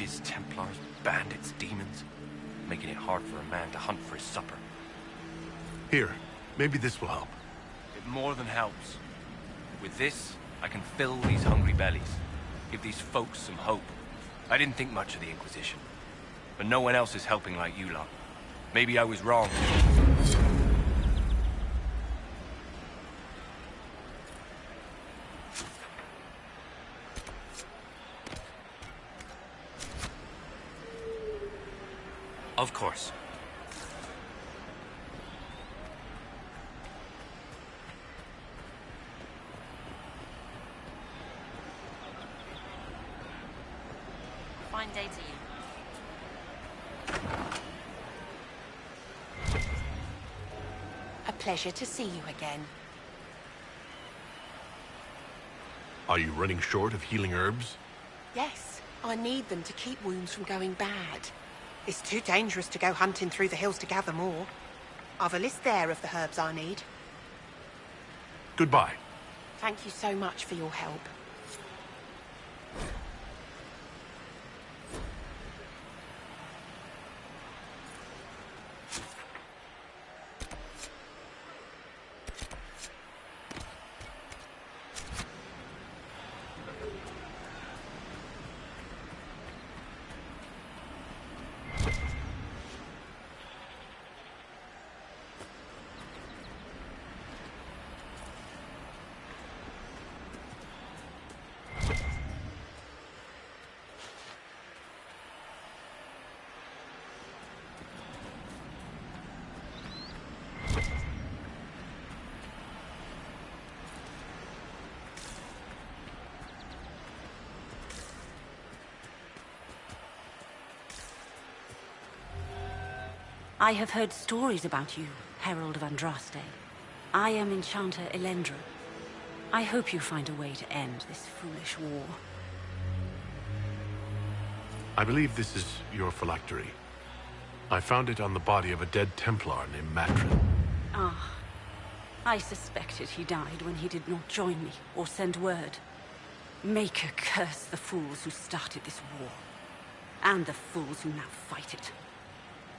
Witches, Templars, bandits, demons. Making it hard for a man to hunt for his supper. Here, maybe this will help. It more than helps. With this, I can fill these hungry bellies. Give these folks some hope. I didn't think much of the Inquisition. But no one else is helping like you lot. Maybe I was wrong. Of course. Fine day to you. A pleasure to see you again. Are you running short of healing herbs? Yes, I need them to keep wounds from going bad. It's too dangerous to go hunting through the hills to gather more. I've a list there of the herbs I need. Goodbye. Thank you so much for your help. I have heard stories about you, Herald of Andraste. I am Enchanter Elendra. I hope you find a way to end this foolish war. I believe this is your phylactery. I found it on the body of a dead Templar named Matrin. Ah. I suspected he died when he did not join me or send word. Maker curse the fools who started this war. And the fools who now fight it.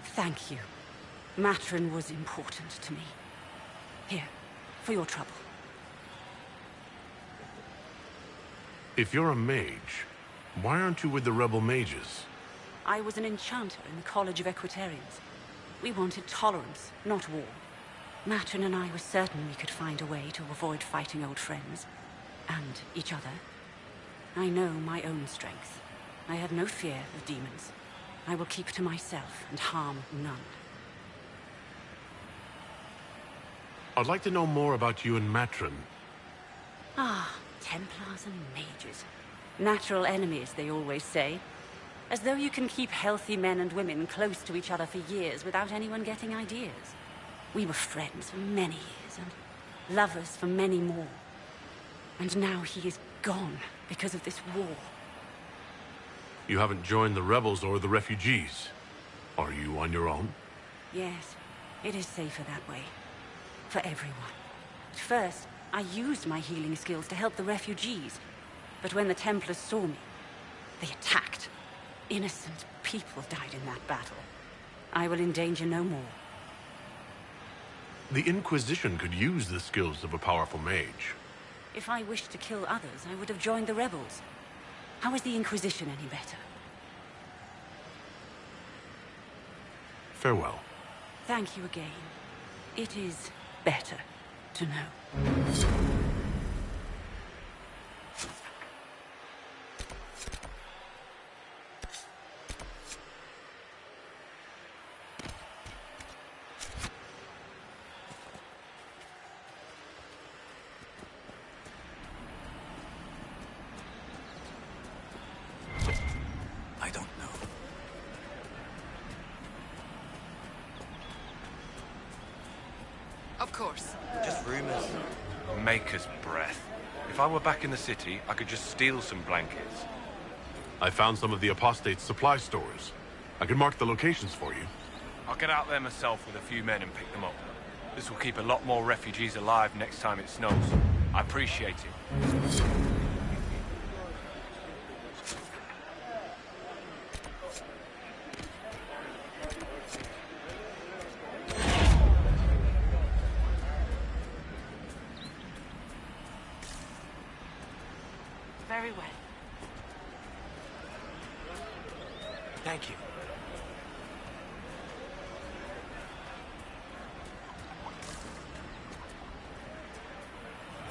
Thank you. Matrin was important to me. Here, for your trouble. If you're a mage, why aren't you with the rebel mages? I was an enchanter in the College of Equitarians. We wanted tolerance, not war. Matrin and I were certain we could find a way to avoid fighting old friends. And each other. I know my own strength. I have no fear of demons. I will keep to myself and harm none. I'd like to know more about you and Matrin. Ah, Templars and mages. Natural enemies, they always say. As though you can keep healthy men and women close to each other for years without anyone getting ideas. We were friends for many years, and lovers for many more. And now he is gone because of this war. You haven't joined the rebels or the refugees. Are you on your own? Yes, it is safer that way. For everyone. At first, I used my healing skills to help the refugees. But when the Templars saw me, they attacked. Innocent people died in that battle. I will endanger no more. The Inquisition could use the skills of a powerful mage. If I wished to kill others, I would have joined the rebels. How is the Inquisition any better? Farewell. Thank you again. It is better to know. I don't know. Of course. Just rumors. Maker's breath. If I were back in the city, I could just steal some blankets. I found some of the apostates' supply stores. I can mark the locations for you. I'll get out there myself with a few men and pick them up. This will keep a lot more refugees alive next time it snows. I appreciate it. Very well. Thank you.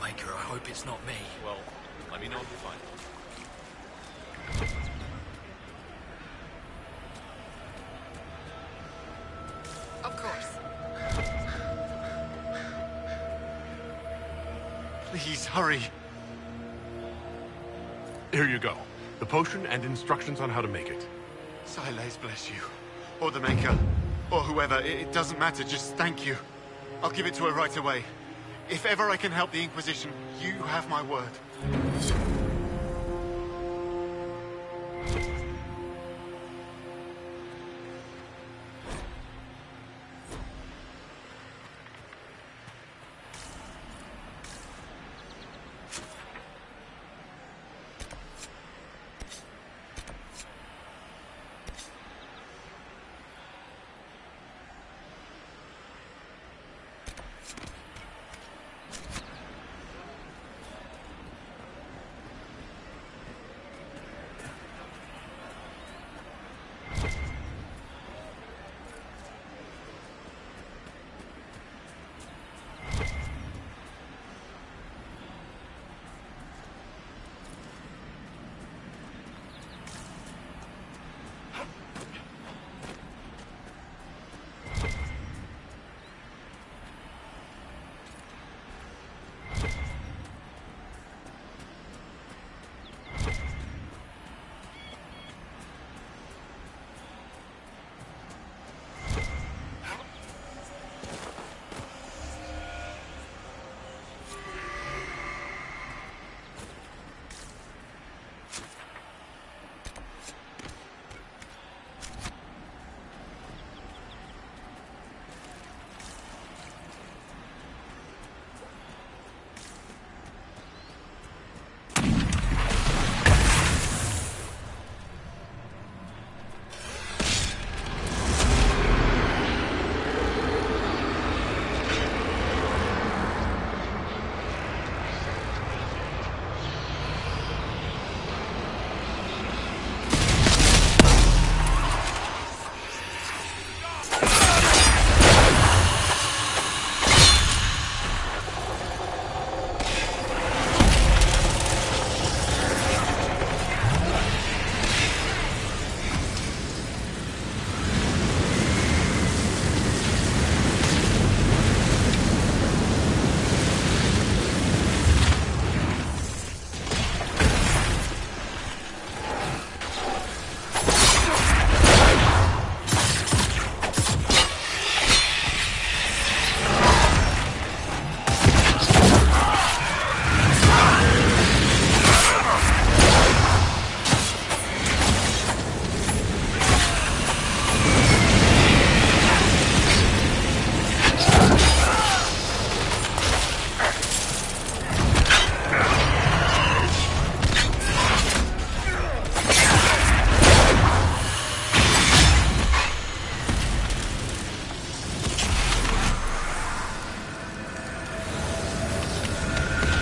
Waker, I hope it's not me. Well, let me know if you find it. Of course. Please, hurry. Here you go. The potion and instructions on how to make it. Silas bless you. Or the Maker. Or whoever. It doesn't matter. Just thank you. I'll give it to her right away. If ever I can help the Inquisition, you have my word.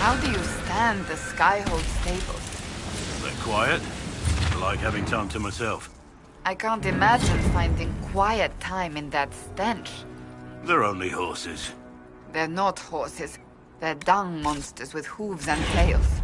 How do you stand the Skyhold stables? They're quiet. I like having time to myself. I can't imagine finding quiet time in that stench. They're only horses. They're not horses. They're dung monsters with hooves and tails.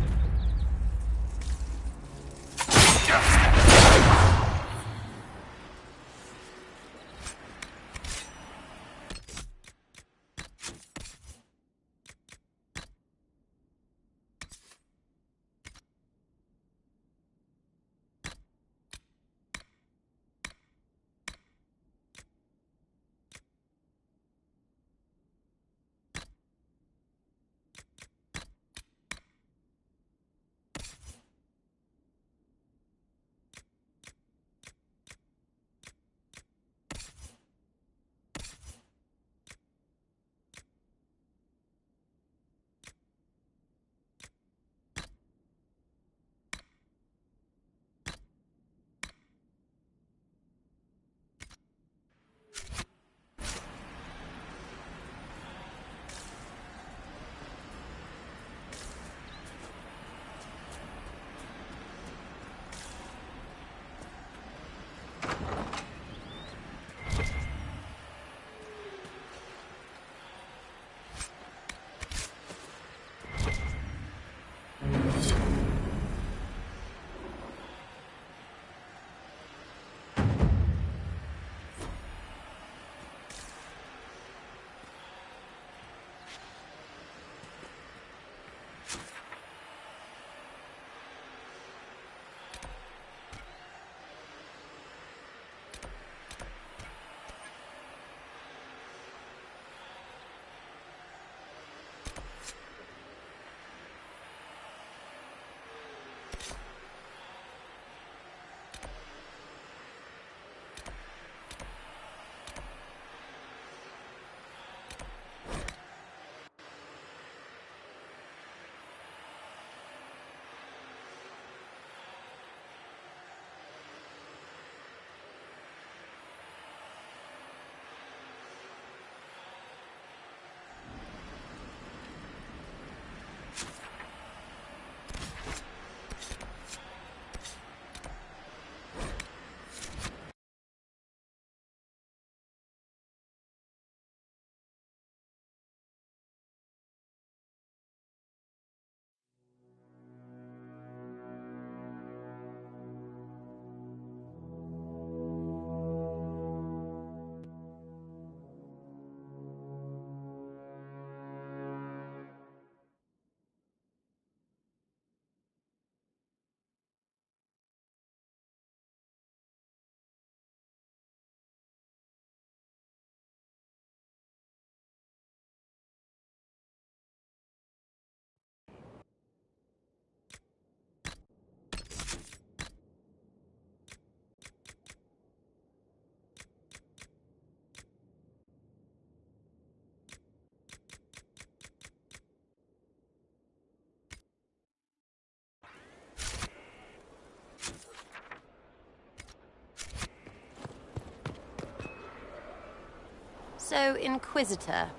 So, Inquisitor.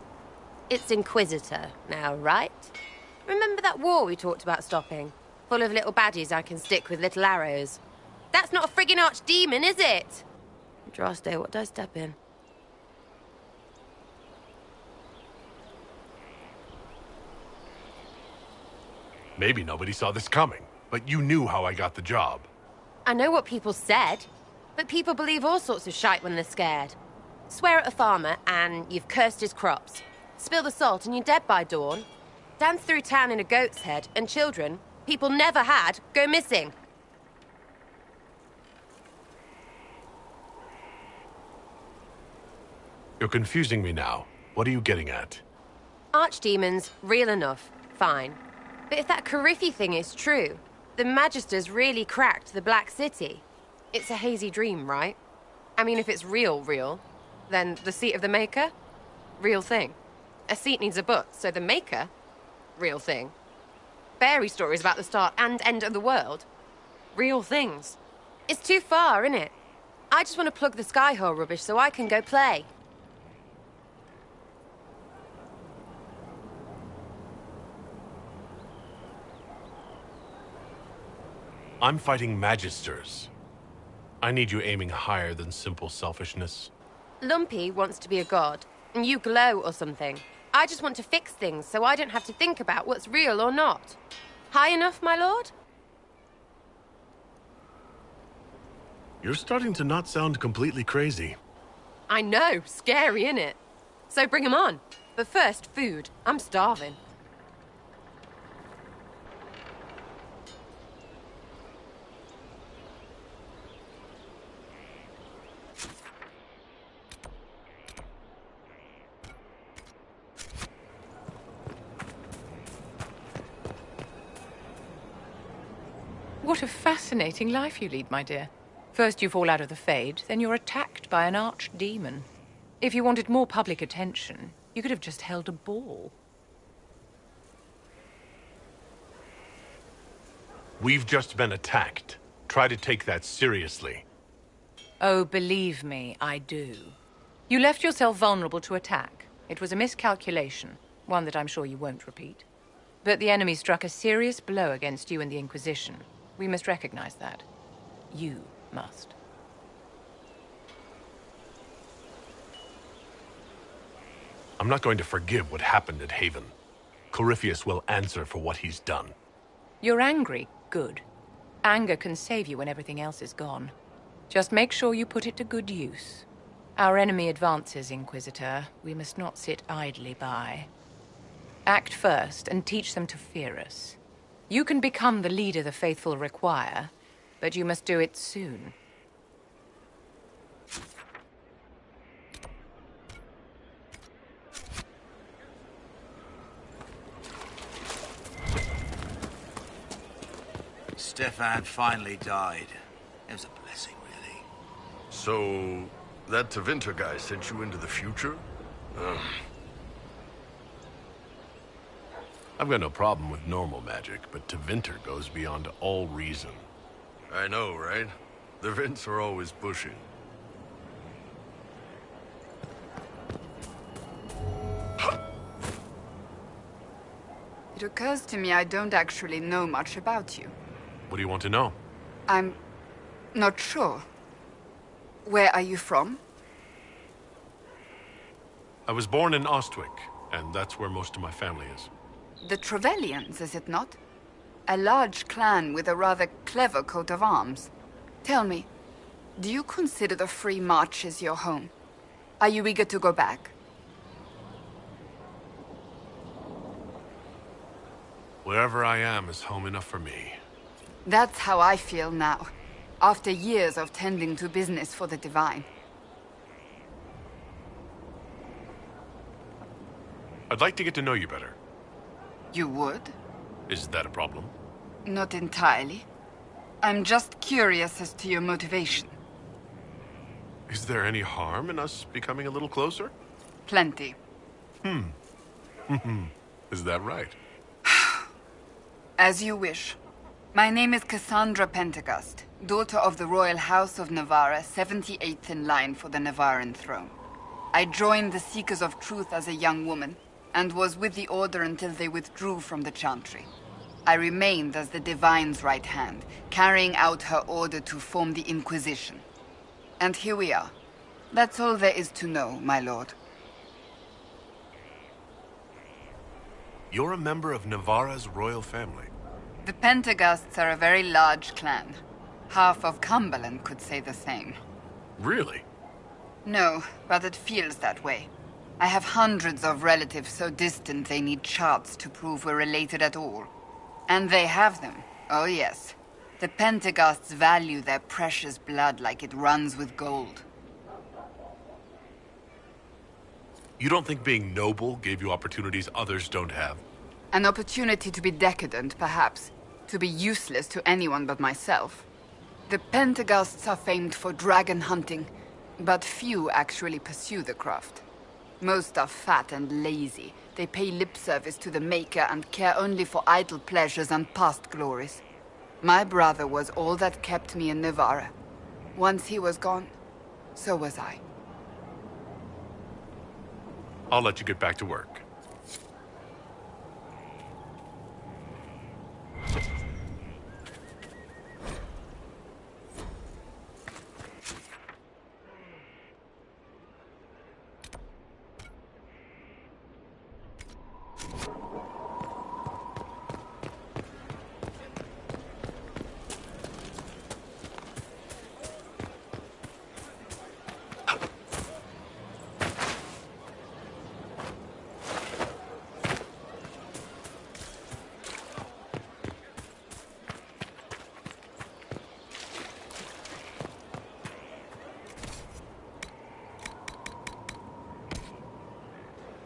It's Inquisitor now, right? Remember that war we talked about stopping? Full of little baddies I can stick with little arrows. That's not a friggin' archdemon, is it? Droste, what did I step in? Maybe nobody saw this coming, but you knew how I got the job. I know what people said, but people believe all sorts of shite when they're scared. Swear at a farmer and you've cursed his crops. Spill the salt and you're dead by dawn. Dance through town in a goat's head and children people never had go missing. You're confusing me now. What are you getting at? Archdemons, real enough, fine. But if that Carifi thing is true, the Magisters really cracked the Black City. It's a hazy dream, right? I mean, if it's real, then the seat of the Maker? Real thing. A seat needs a butt, so the Maker? Real thing. Fairy stories about the start and end of the world? Real things. It's too far, innit? I just want to plug the Skyhole rubbish so I can go play. I'm fighting Magisters. I need you aiming higher than simple selfishness. Lumpy wants to be a god, and you glow or something. I just want to fix things so I don't have to think about what's real or not. High enough, my lord? You're starting to not sound completely crazy. I know, scary, innit? So bring 'em on. But first, food. I'm starving. What a fascinating life you lead, my dear. First you fall out of the Fade, then you're attacked by an archdemon. If you wanted more public attention, you could have just held a ball. We've just been attacked. Try to take that seriously. Oh, believe me, I do. You left yourself vulnerable to attack. It was a miscalculation, one that I'm sure you won't repeat. But the enemy struck a serious blow against you and the Inquisition. We must recognize that. You must. I'm not going to forgive what happened at Haven. Corypheus will answer for what he's done. You're angry? Good. Anger can save you when everything else is gone. Just make sure you put it to good use. Our enemy advances, Inquisitor. We must not sit idly by. Act first and teach them to fear us. You can become the leader the faithful require, but you must do it soon. Stefan finally died. It was a blessing, really. So, that Tevinter guy sent you into the future? I've got no problem with normal magic, but Tevinter goes beyond all reason. I know, right? The Vints are always pushing. It occurs to me I don't actually know much about you. What do you want to know? I'm not sure. Where are you from? I was born in Ostwick, and that's where most of my family is. The Trevellians, is it not? A large clan with a rather clever coat of arms. Tell me, do you consider the Free Marches your home? Are you eager to go back? Wherever I am is home enough for me. That's how I feel now, after years of tending to business for the Divine. I'd like to get to know you better. You would? Is that a problem? Not entirely. I'm just curious as to your motivation. Is there any harm in us becoming a little closer? Plenty. Is that right? As you wish. My name is Cassandra Pentagast, daughter of the Royal House of Navarra, 78th in line for the Navarran throne. I joined the Seekers of Truth as a young woman, and was with the Order until they withdrew from the Chantry. I remained as the Divine's right hand, carrying out her order to form the Inquisition. And here we are. That's all there is to know, my lord. You're a member of Navarra's royal family. The Pentaghasts are a very large clan. Half of Cumberland could say the same. Really? No, but it feels that way. I have hundreds of relatives so distant they need charts to prove we're related at all. And they have them. Oh yes. The Pentaghasts value their precious blood like it runs with gold. You don't think being noble gave you opportunities others don't have? An opportunity to be decadent, perhaps. To be useless to anyone but myself. The Pentaghasts are famed for dragon hunting, but few actually pursue the craft. Most are fat and lazy. They pay lip service to the Maker and care only for idle pleasures and past glories. My brother was all that kept me in Navarra. Once he was gone, so was I. I'll let you get back to work.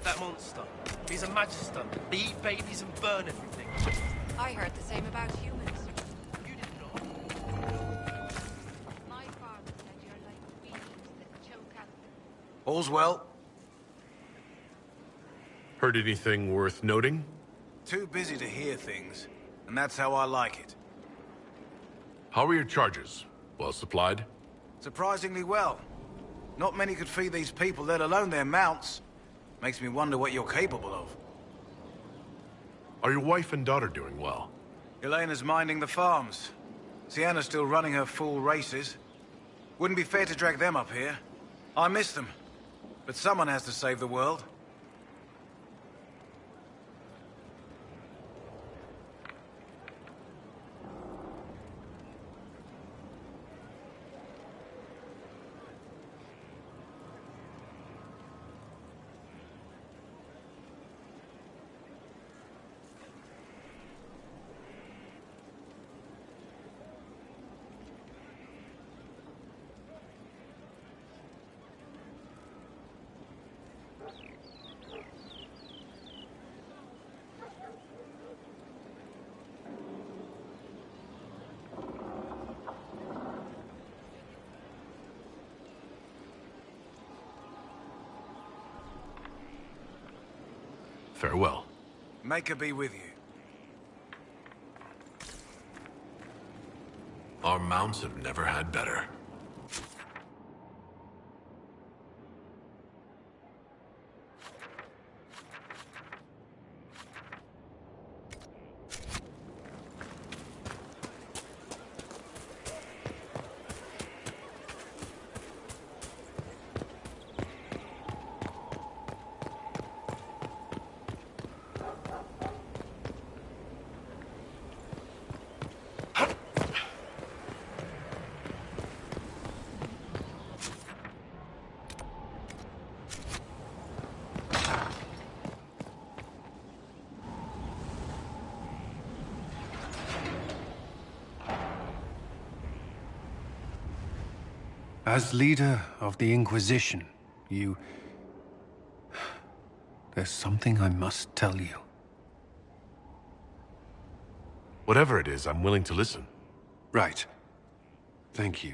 That monster. He's a magister. They eat babies and burn everything. I heard the same about humans. You did not. My father said you're like bees that choke out. All's well. Heard anything worth noting? Too busy to hear things, and that's how I like it. How are your charges? Well supplied? Surprisingly well. Not many could feed these people, let alone their mounts. Makes me wonder what you're capable of. Are your wife and daughter doing well? Elena's minding the farms. Sienna's still running her full races. Wouldn't be fair to drag them up here. I miss them. But someone has to save the world. Farewell. Maker be with you. Our mounts have never had better. As leader of the Inquisition, there's something I must tell you. Whatever it is, I'm willing to listen. Right. Thank you.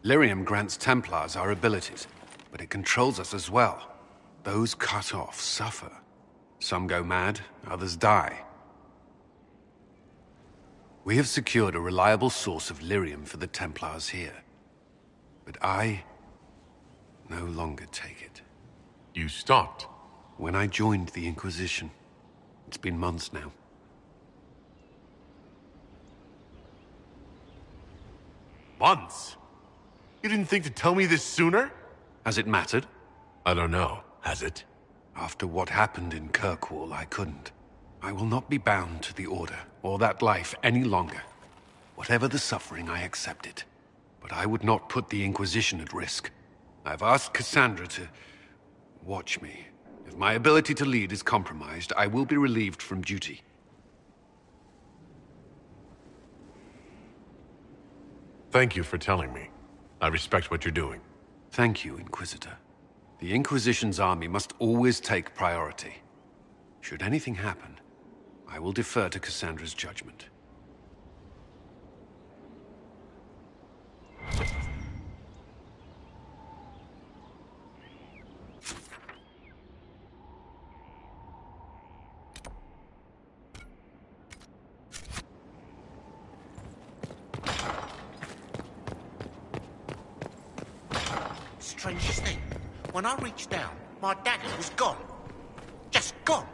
Lyrium grants Templars our abilities, but it controls us as well. Those cut off suffer. Some go mad, others die. We have secured a reliable source of Lyrium for the Templars here. But I no longer take it. You stopped? When I joined the Inquisition. It's been months now. Months? You didn't think to tell me this sooner? Has it mattered? I don't know. Has it? After what happened in Kirkwall, I couldn't. I will not be bound to the Order, or that life any longer. Whatever the suffering, I accept it. But I would not put the Inquisition at risk. I've asked Cassandra to watch me. If my ability to lead is compromised, I will be relieved from duty. Thank you for telling me. I respect what you're doing. Thank you, Inquisitor. The Inquisition's army must always take priority. Should anything happen, I will defer to Cassandra's judgment. Strangest thing, when I reached down, my dagger was gone. Just gone.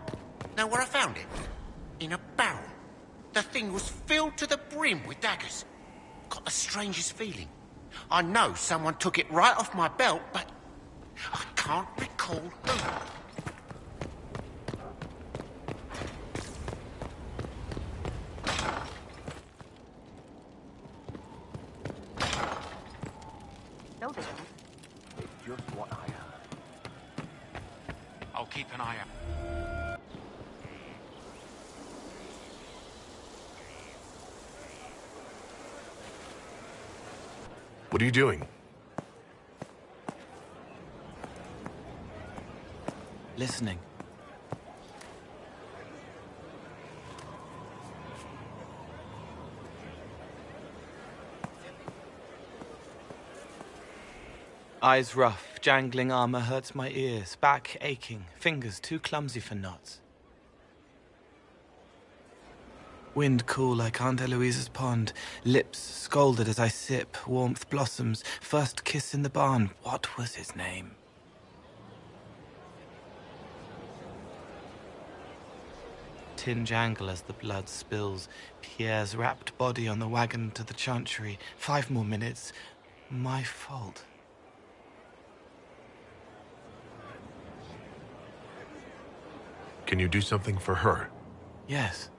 Know where I found it? In a barrel. The thing was filled to the brim with daggers. Got the strangest feeling. I know someone took it right off my belt, but I can't recall who. No, this one. It's just what I heard. I'll keep an eye out. What are you doing? Listening. Eyes rough, jangling armor hurts my ears, back aching, fingers too clumsy for knots. Wind cool like Aunt Eloise's pond, lips scalded as I sip, warmth blossoms, first kiss in the barn. What was his name? Tin jangle as the blood spills, Pierre's wrapped body on the wagon to the chantry. 5 more minutes. My fault. Can you do something for her? Yes.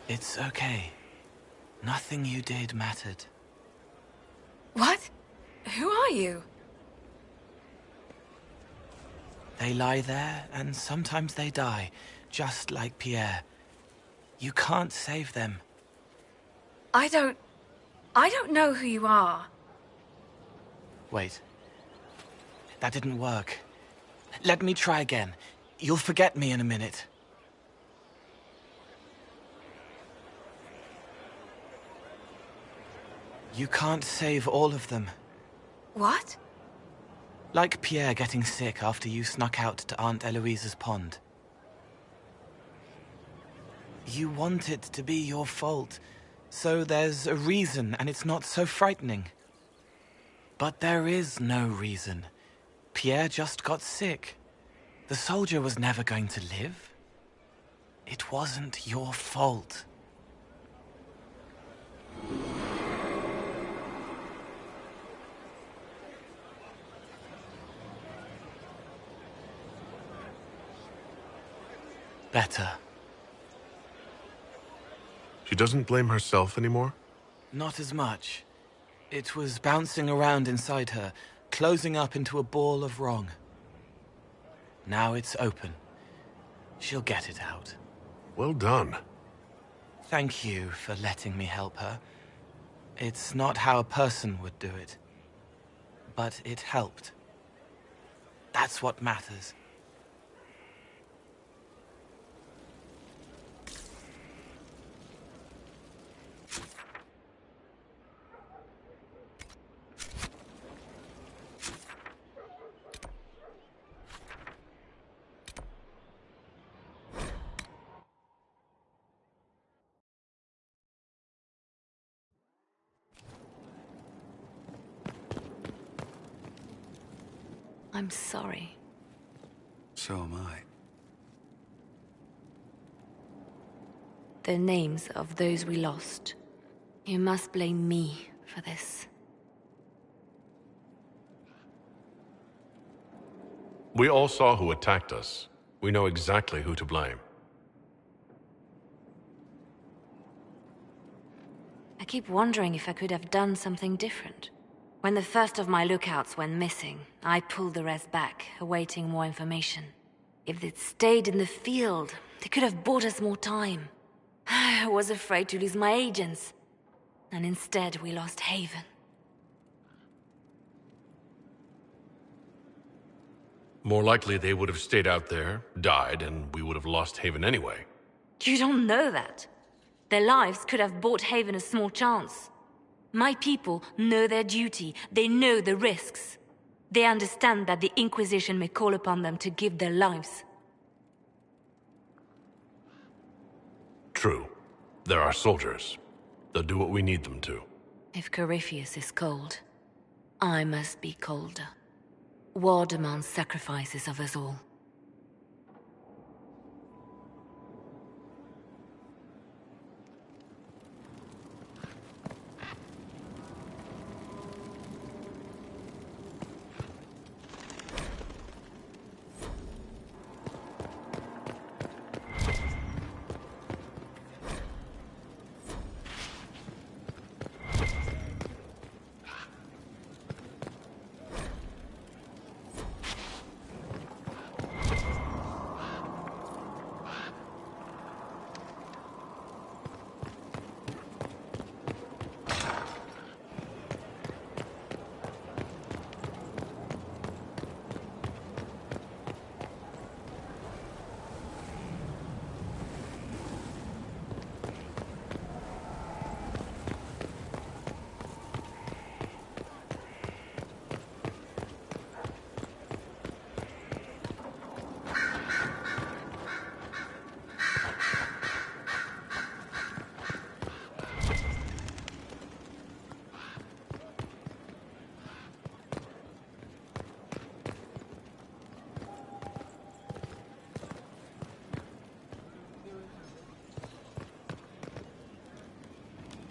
It's okay. Nothing you did mattered. What? Who are you? They lie there, and sometimes they die, just like Pierre. You can't save them. I don't know who you are. Wait. That didn't work. Let me try again. You'll forget me in a minute. You can't save all of them. What? Like Pierre getting sick after you snuck out to Aunt Eloise's pond. You want it to be your fault, so there's a reason and it's not so frightening. But there is no reason. Pierre just got sick. The soldier was never going to live. It wasn't your fault. Better. She doesn't blame herself anymore? Not as much. It was bouncing around inside her, closing up into a ball of wrong. Now it's open. She'll get it out. Well done. Thank you for letting me help her. It's not how a person would do it. But it helped. That's what matters. I'm sorry. So am I. The names of those we lost. You must blame me for this. We all saw who attacked us. We know exactly who to blame. I keep wondering if I could have done something different. When the first of my lookouts went missing, I pulled the rest back, awaiting more information. If they'd stayed in the field, they could have bought us more time. I was afraid to lose my agents. And instead, we lost Haven. More likely they would have stayed out there, died, and we would have lost Haven anyway. You don't know that. Their lives could have bought Haven a small chance. My people know their duty. They know the risks. They understand that the Inquisition may call upon them to give their lives. True. They're our soldiers. They'll do what we need them to. If Corypheus is cold, I must be colder. War demands sacrifices of us all.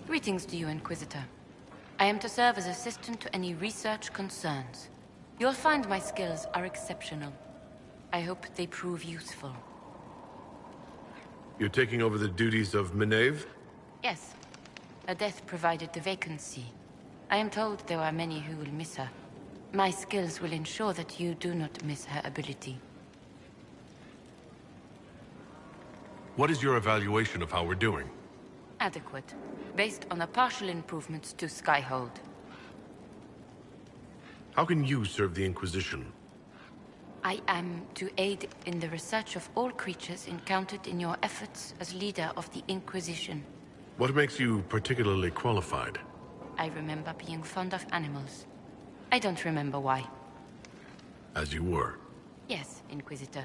Greetings to you, Inquisitor. I am to serve as assistant to any research concerns. You'll find my skills are exceptional. I hope they prove useful. You're taking over the duties of Meneve? Yes. Her death provided the vacancy. I am told there are many who will miss her. My skills will ensure that you do not miss her ability. What is your evaluation of how we're doing? Adequate. Based on the partial improvements to Skyhold. How can you serve the Inquisition? I am to aid in the research of all creatures encountered in your efforts as leader of the Inquisition. What makes you particularly qualified? I remember being fond of animals. I don't remember why. As you were. Yes, Inquisitor.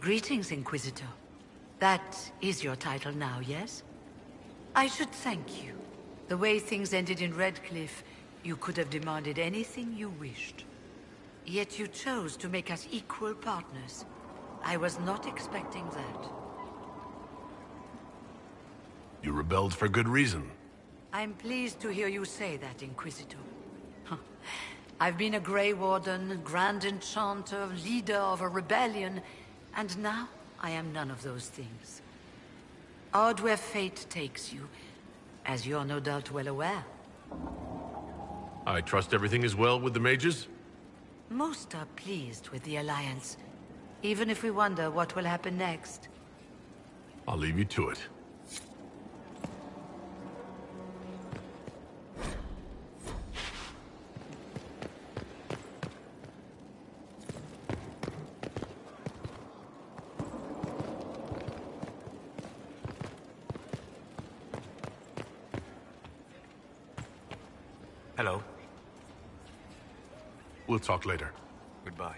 Greetings, Inquisitor. That is your title now, yes? I should thank you. The way things ended in Redcliffe, you could have demanded anything you wished. Yet you chose to make us equal partners. I was not expecting that. You rebelled for good reason. I'm pleased to hear you say that, Inquisitor. I've been a Grey Warden, Grand Enchanter, leader of a rebellion, and now I am none of those things. Odd where fate takes you, as you're no doubt well aware. I trust everything is well with the mages? Most are pleased with the Alliance, even if we wonder what will happen next. I'll leave you to it. Hello. We'll talk later. Goodbye.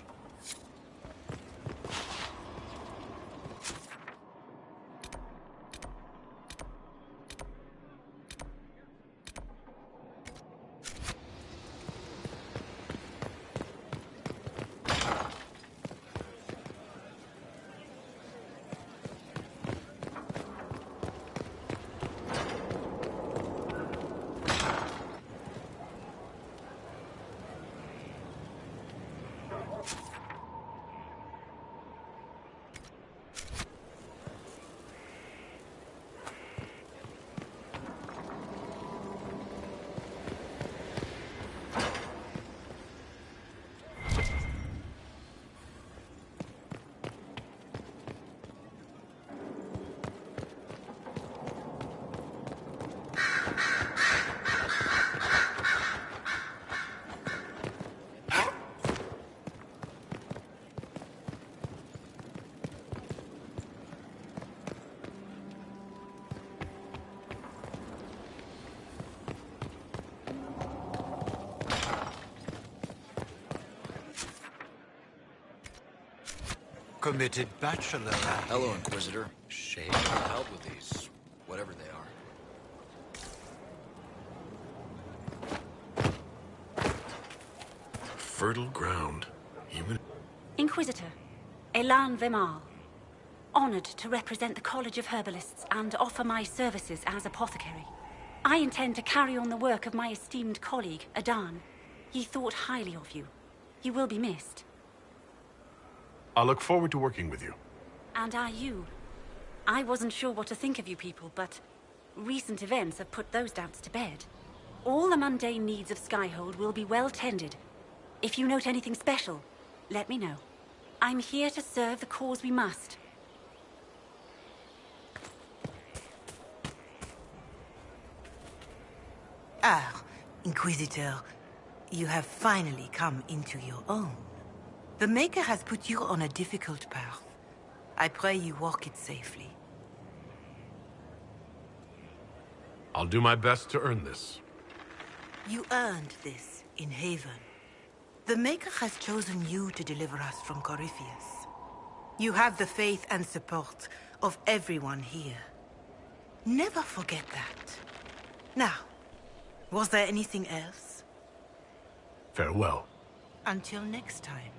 Committed bachelor. Hello, Inquisitor. Shade to help with these, whatever they are. Fertile ground. Even... Inquisitor, Elan Vimal. Honored to represent the College of Herbalists and offer my services as apothecary. I intend to carry on the work of my esteemed colleague, Adan. He thought highly of you. You will be missed. I'll look forward to working with you. And are you. I wasn't sure what to think of you people, but recent events have put those doubts to bed. All the mundane needs of Skyhold will be well tended. If you note anything special, let me know. I'm here to serve the cause we must. Ah, Inquisitor, you have finally come into your own. The Maker has put you on a difficult path. I pray you walk it safely. I'll do my best to earn this. You earned this in Haven. The Maker has chosen you to deliver us from Corypheus. You have the faith and support of everyone here. Never forget that. Now, was there anything else? Farewell. Until next time.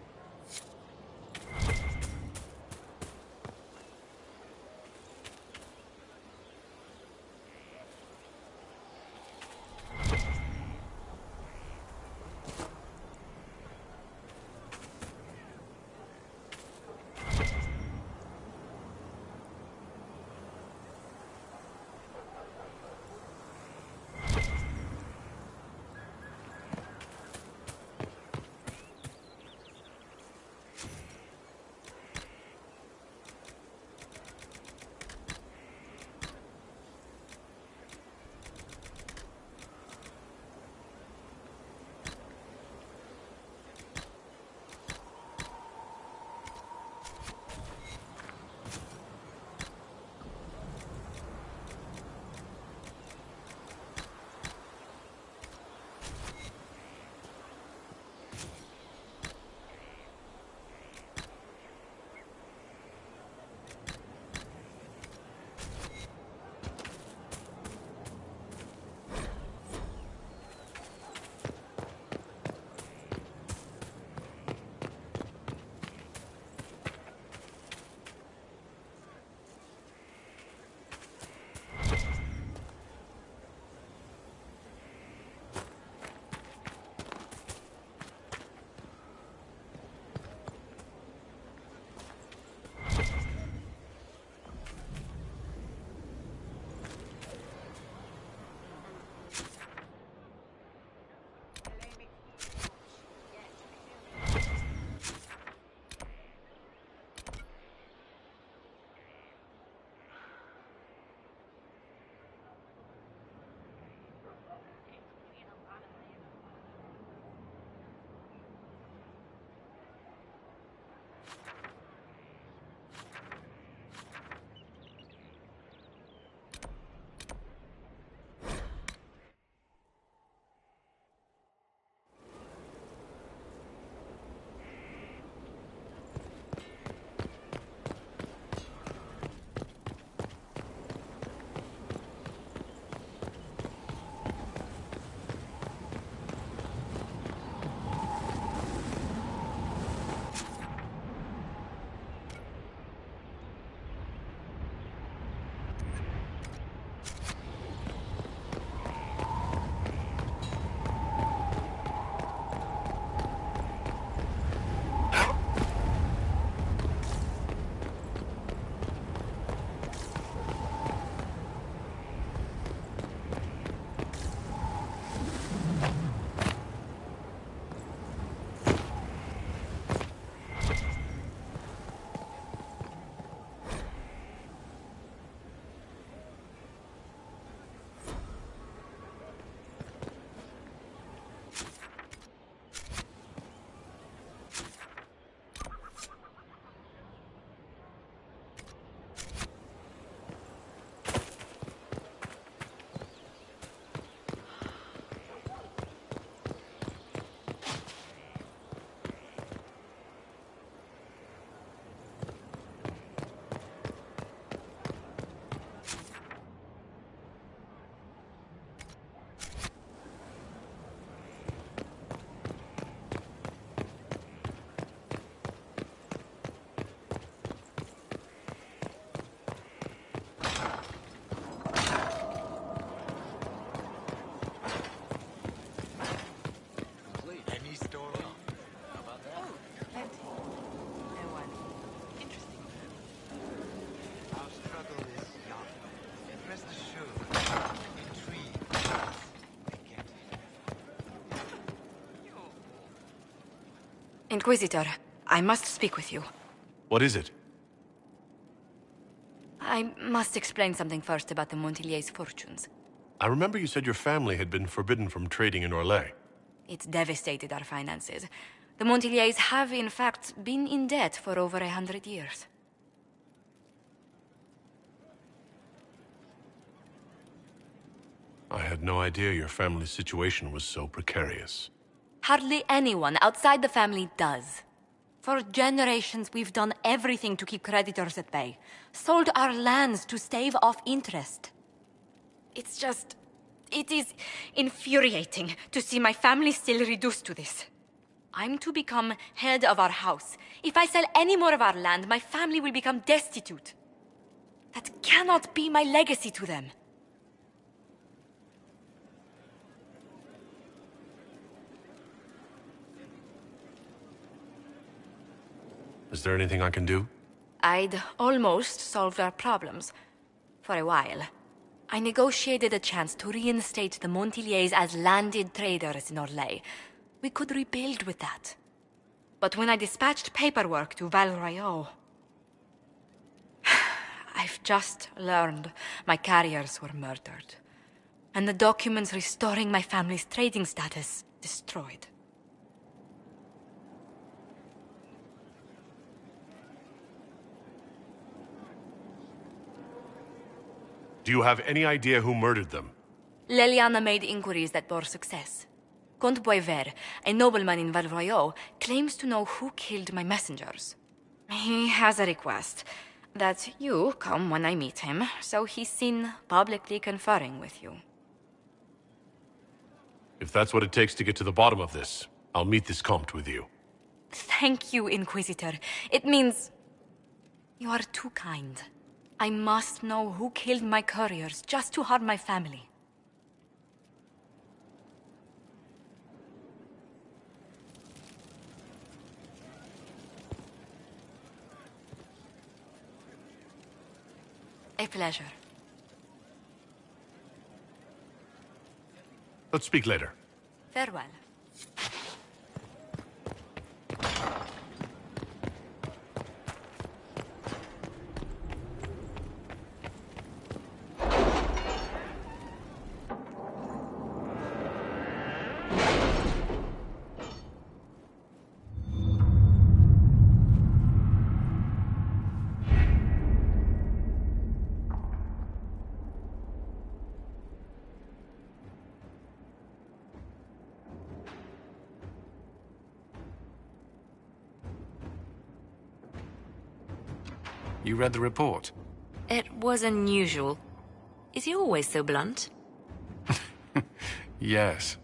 Inquisitor, I must speak with you. What is it? I must explain something first about the Montilier's fortunes. I remember you said your family had been forbidden from trading in Orlais. It's devastated our finances. The Montilier's have, in fact, been in debt for over 100 years. I had no idea your family's situation was so precarious. Hardly anyone outside the family does. For generations, we've done everything to keep creditors at bay. Sold our lands to stave off interest. It's just... it is infuriating to see my family still reduced to this. I'm to become head of our house. If I sell any more of our land, my family will become destitute. That cannot be my legacy to them. Is there anything I can do? I'd almost solved our problems. For a while. I negotiated a chance to reinstate the Montiliers as landed traders in Orlais. We could rebuild with that. But when I dispatched paperwork to Val Royeaux... I've just learned my carriers were murdered. And the documents restoring my family's trading status destroyed. Do you have any idea who murdered them? Leliana made inquiries that bore success. Comte Boisvert, a nobleman in Val Royeaux, claims to know who killed my messengers. He has a request that you come when I meet him, so he's seen publicly conferring with you. If that's what it takes to get to the bottom of this, I'll meet this Comte with you. Thank you, Inquisitor. It means... you are too kind. I must know who killed my couriers just to harm my family. A pleasure. Let's speak later. Farewell. You read the report? It was unusual. Is he always so blunt? Yes.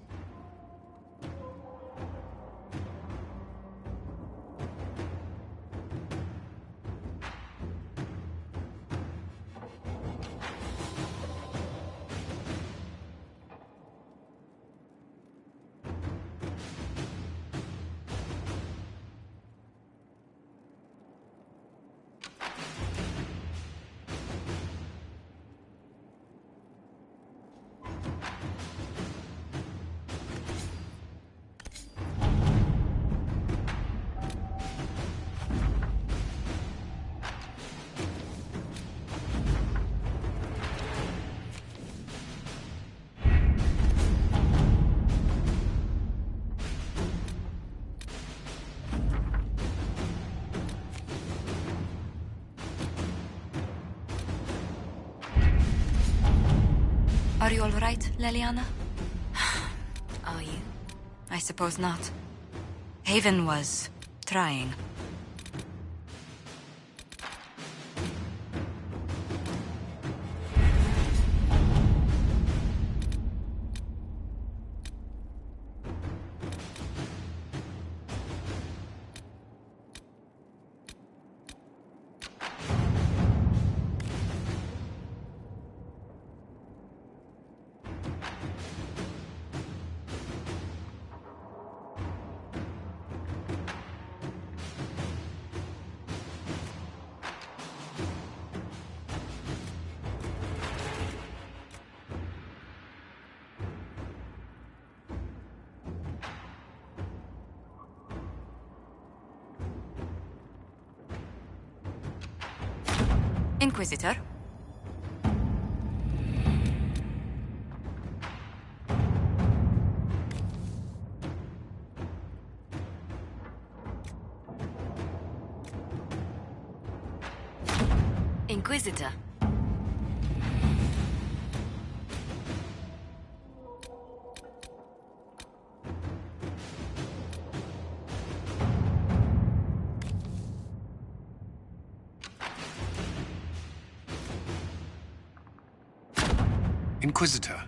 Are you all right, Leliana? Are you? I suppose not. Haven was trying. Inquisitor? Inquisitor. Inquisitor.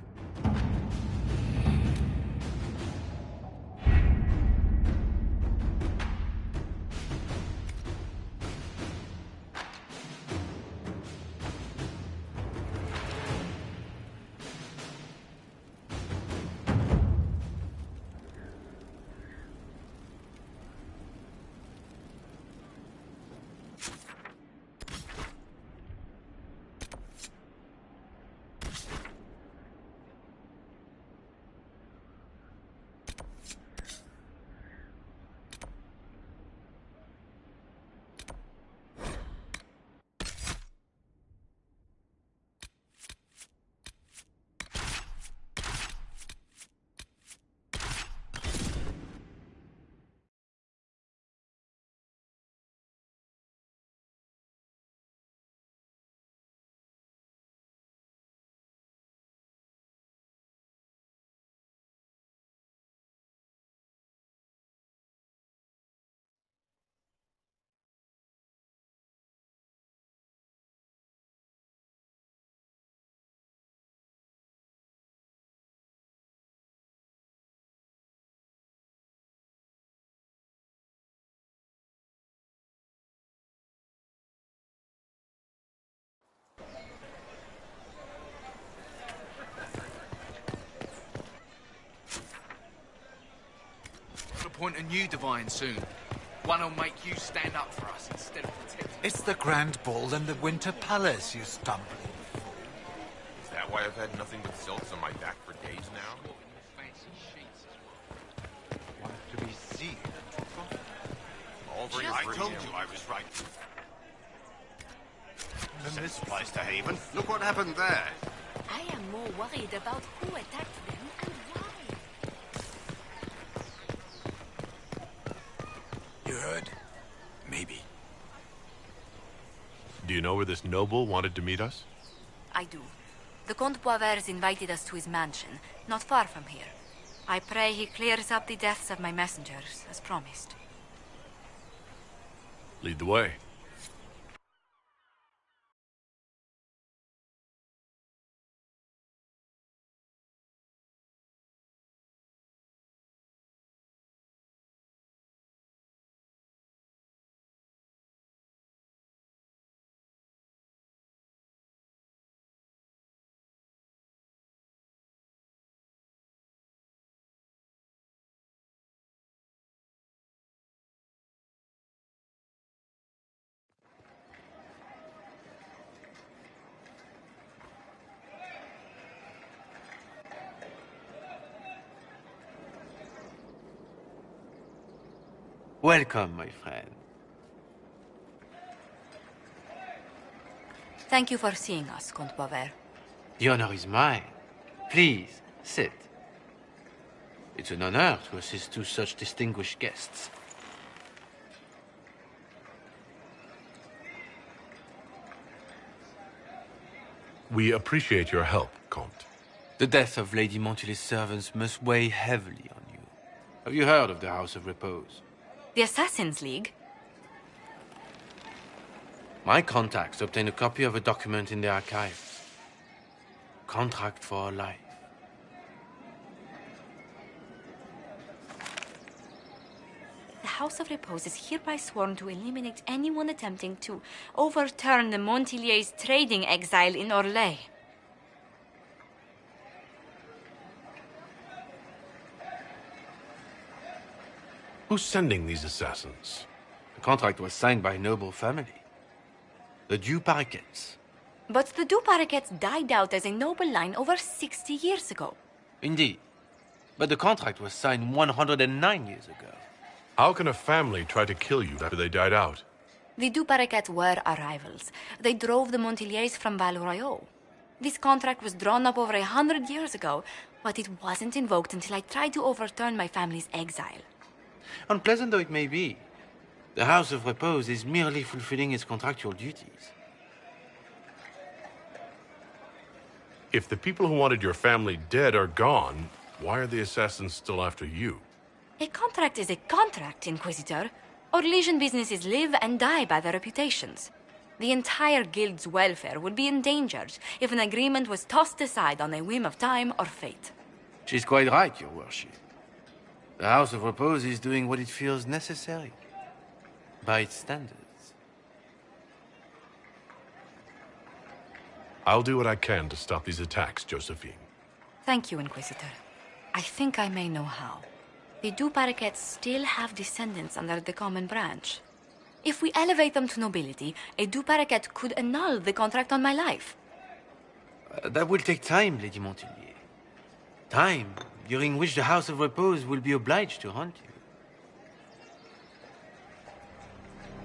Appoint a new divine soon. One who'll make you stand up for us instead of protecting. It's the Grand Ball in the Winter Palace, you stumbling. Is that why I've had nothing but silks on my back for days now? Want to be seen and to profit. I told you I was right. This place to Haven. Look what happened there. I am more worried about who attacked them and why. You heard? Maybe. Do you know where this noble wanted to meet us? I do. The Comte Boisvert invited us to his mansion, not far from here. I pray he clears up the deaths of my messengers, as promised. Lead the way. Welcome, my friend. Thank you for seeing us, Comte Boisvert. The honor is mine. Please, sit. It's an honor to assist two such distinguished guests. We appreciate your help, Comte. The death of Lady Montily's servants must weigh heavily on you. Have you heard of the House of Repose? The Assassin's League? My contacts obtained a copy of a document in the archives. Contract for life. The House of Repose is hereby sworn to eliminate anyone attempting to overturn the Montiliers' trading exile in Orlais. Who's sending these assassins? The contract was signed by a noble family. The Du Paraquets. But the Du Paraquets died out as a noble line over 60 years ago. Indeed. But the contract was signed 109 years ago. How can a family try to kill you after they died out? The Duparequets were our rivals. They drove the Montiliers from Val Royaux. This contract was drawn up over 100 years ago, but it wasn't invoked until I tried to overturn my family's exile. Unpleasant though it may be, the House of Repose is merely fulfilling its contractual duties. If the people who wanted your family dead are gone, why are the assassins still after you? A contract is a contract, Inquisitor. Our Legion businesses live and die by their reputations. The entire guild's welfare would be endangered if an agreement was tossed aside on a whim of time or fate. She's quite right, Your Worship. The House of Repose is doing what it feels necessary, by its standards. I'll do what I can to stop these attacks, Josephine. Thank you, Inquisitor. I think I may know how. The Duparequets still have descendants under the common branch. If we elevate them to nobility, a Duparequet could annul the contract on my life. That will take time, Lady Montilier. Time during which the House of Repose will be obliged to hunt you.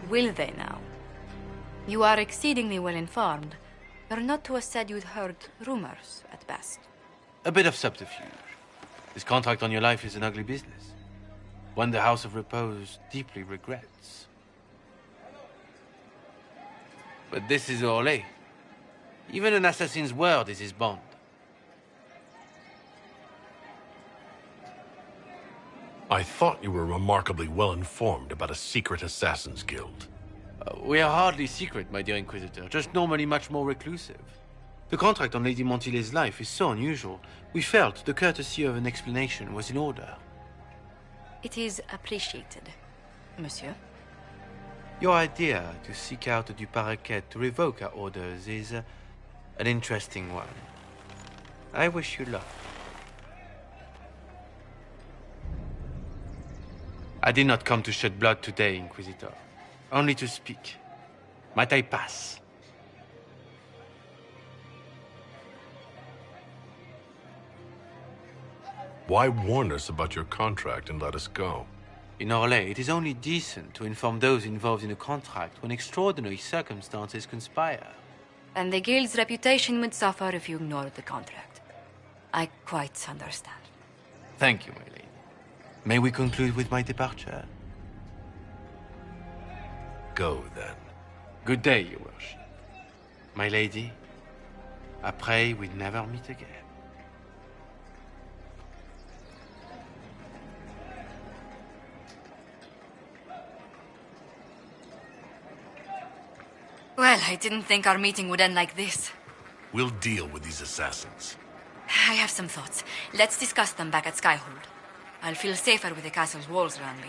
Will they now? You are exceedingly well informed. You're not to have said you'd heard rumors, at best. A bit of subterfuge. This contract on your life is an ugly business. One the House of Repose deeply regrets. But this is Orlais. Even an assassin's word is his bond. I thought you were remarkably well informed about a secret assassins guild. We are hardly secret, my dear Inquisitor, just normally much more reclusive. The contract on Lady Montilier's life is so unusual, we felt the courtesy of an explanation was in order. It is appreciated, monsieur. Your idea to seek out the Duparequet to revoke our orders is an interesting one. I wish you luck. I did not come to shed blood today, Inquisitor. Only to speak. Might I pass? Why warn us about your contract and let us go? In Orlais, it is only decent to inform those involved in a contract when extraordinary circumstances conspire. And the guild's reputation would suffer if you ignored the contract. I quite understand. Thank you, my lady. May we conclude with my departure? Go, then. Good day, Your Worship. My lady, I pray we never meet again. Well, I didn't think our meeting would end like this. We'll deal with these assassins. I have some thoughts. Let's discuss them back at Skyhold. I'll feel safer with the castle's walls around me.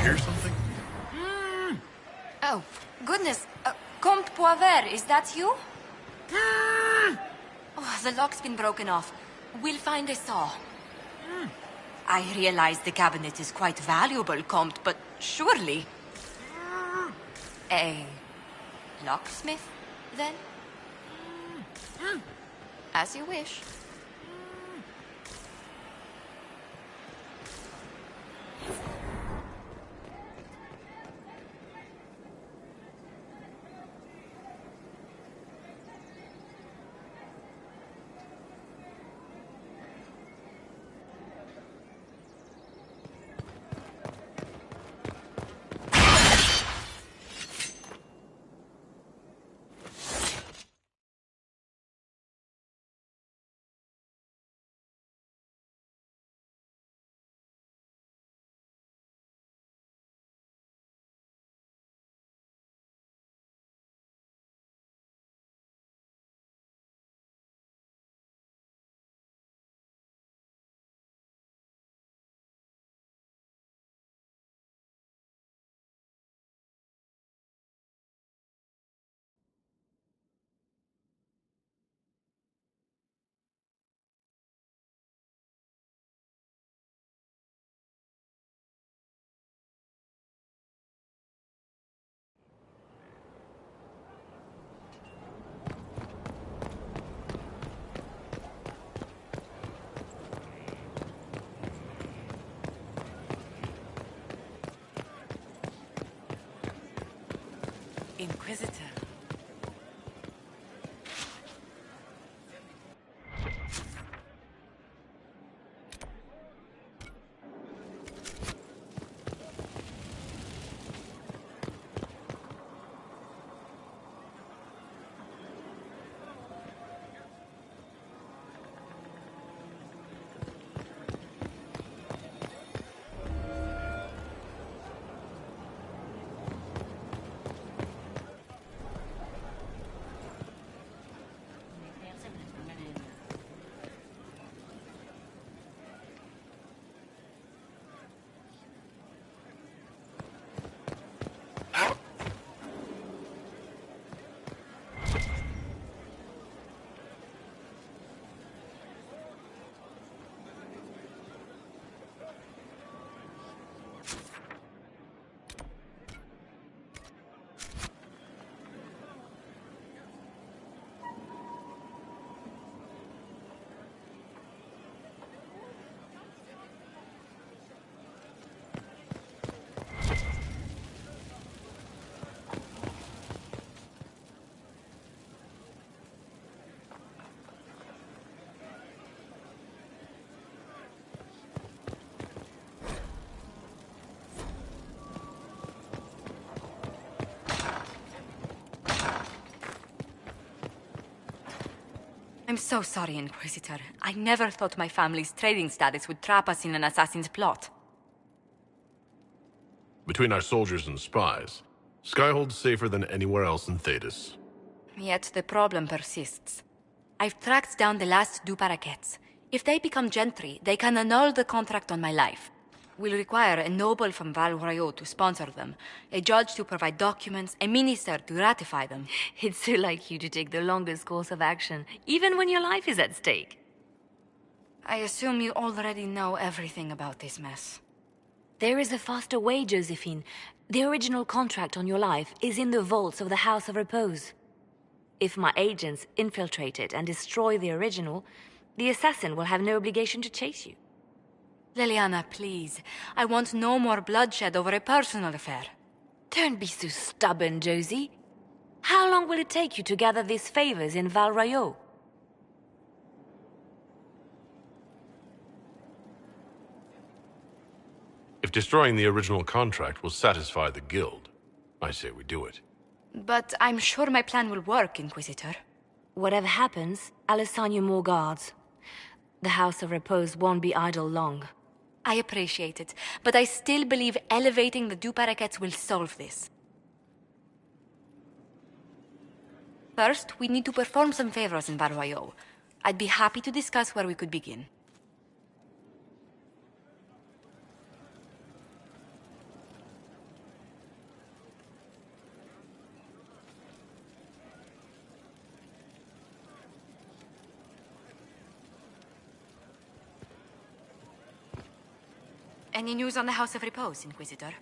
Hear something? Oh, goodness. Comte Poivert, is that you? Oh, the lock's been broken off. We'll find a saw. I realize the cabinet is quite valuable, Comte, but surely... A locksmith, then? As you wish. Inquisitor. I'm so sorry, Inquisitor. I never thought my family's trading status would trap us in an assassin's plot. Between our soldiers and spies, Skyhold's safer than anywhere else in Thedas. Yet the problem persists. I've tracked down the last two parakeets. If they become gentry, they can annul the contract on my life. We'll require a noble from Val Royeaux to sponsor them, a judge to provide documents, a minister to ratify them. It's so like you to take the longest course of action, even when your life is at stake. I assume you already know everything about this mess. There is a faster way, Josephine. The original contract on your life is in the vaults of the House of Repose. If my agents infiltrate it and destroy the original, the assassin will have no obligation to chase you. Liliana, please. I want no more bloodshed over a personal affair. Don't be so stubborn, Josie. How long will it take you to gather these favors in Val Royeaux? If destroying the original contract will satisfy the Guild, I say we do it. But I'm sure my plan will work, Inquisitor. Whatever happens, I'll assign you more guards. The House of Repose won't be idle long. I appreciate it, but I still believe elevating the Duparaquets will solve this. First, we need to perform some favors in Val Royeaux. I'd be happy to discuss where we could begin. Any news on the House of Repose, Inquisitor?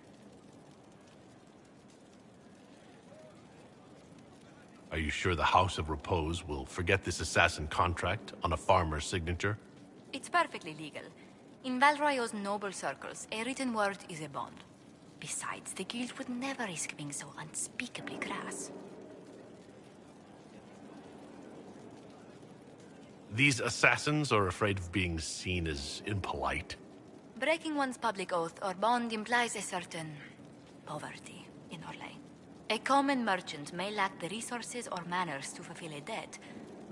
Are you sure the House of Repose will forget this assassin contract on a farmer's signature? It's perfectly legal. In Val Royeaux's noble circles, a written word is a bond. Besides, the Guild would never risk being so unspeakably crass. These assassins are afraid of being seen as impolite. Breaking one's public oath or bond implies a certain poverty in Orlais. A common merchant may lack the resources or manners to fulfill a debt,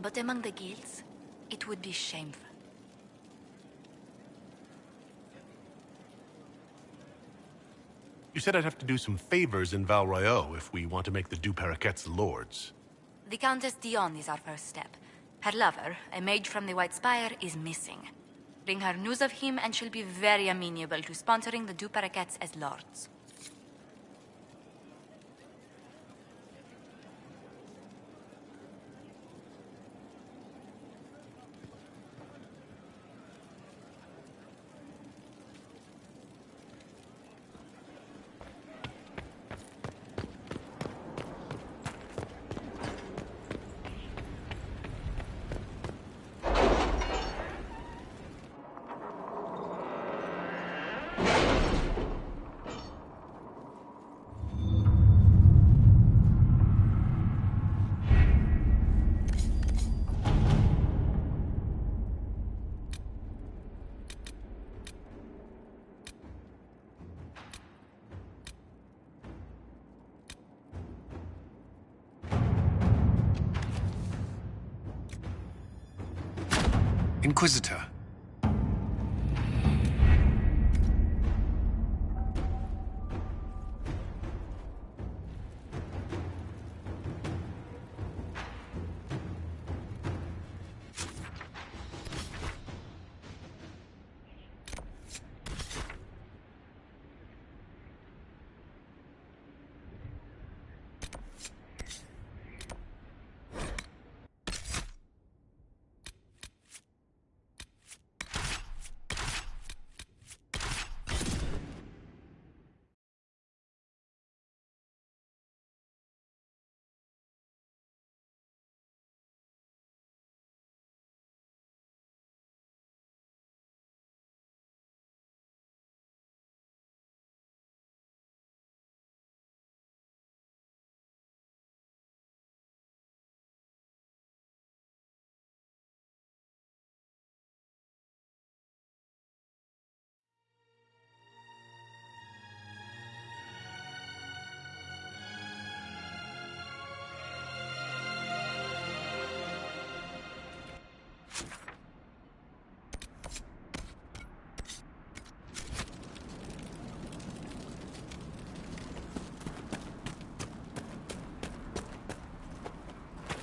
but among the guilds, it would be shameful. You said I'd have to do some favors in Val Royeaux if we want to make the Duparaquets lords. The Countess Dion is our first step. Her lover, a mage from the White Spire, is missing. Bring her news of him and she'll be very amenable to sponsoring the Duparaquets as lords. Inquisitor.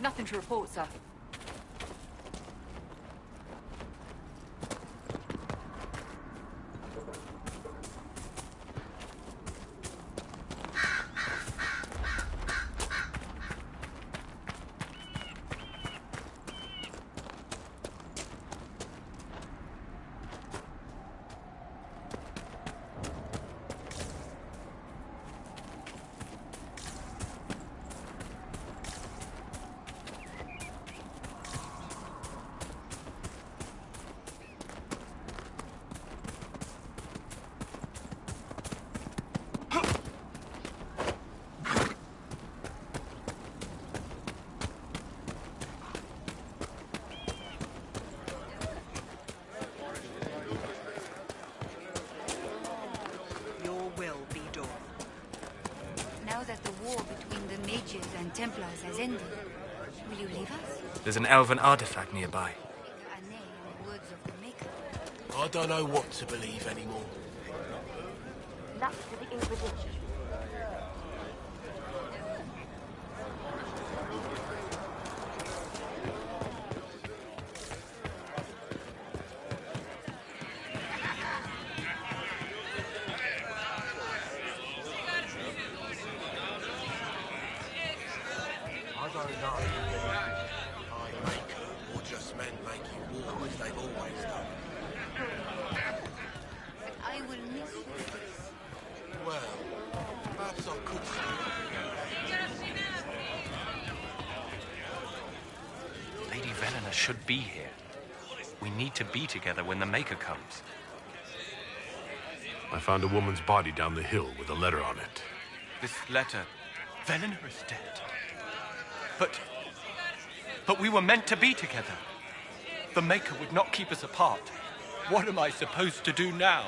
Nothing to report, sir. And Templars has ended. Will you leave us? There's an elven artifact nearby. I don't know what to believe anymore. That's to the Inquisition. Should be here. We need to be together when the Maker comes. I found a woman's body down the hill with a letter on it. This letter... Velena is dead. But we were meant to be together. The Maker would not keep us apart. What am I supposed to do now?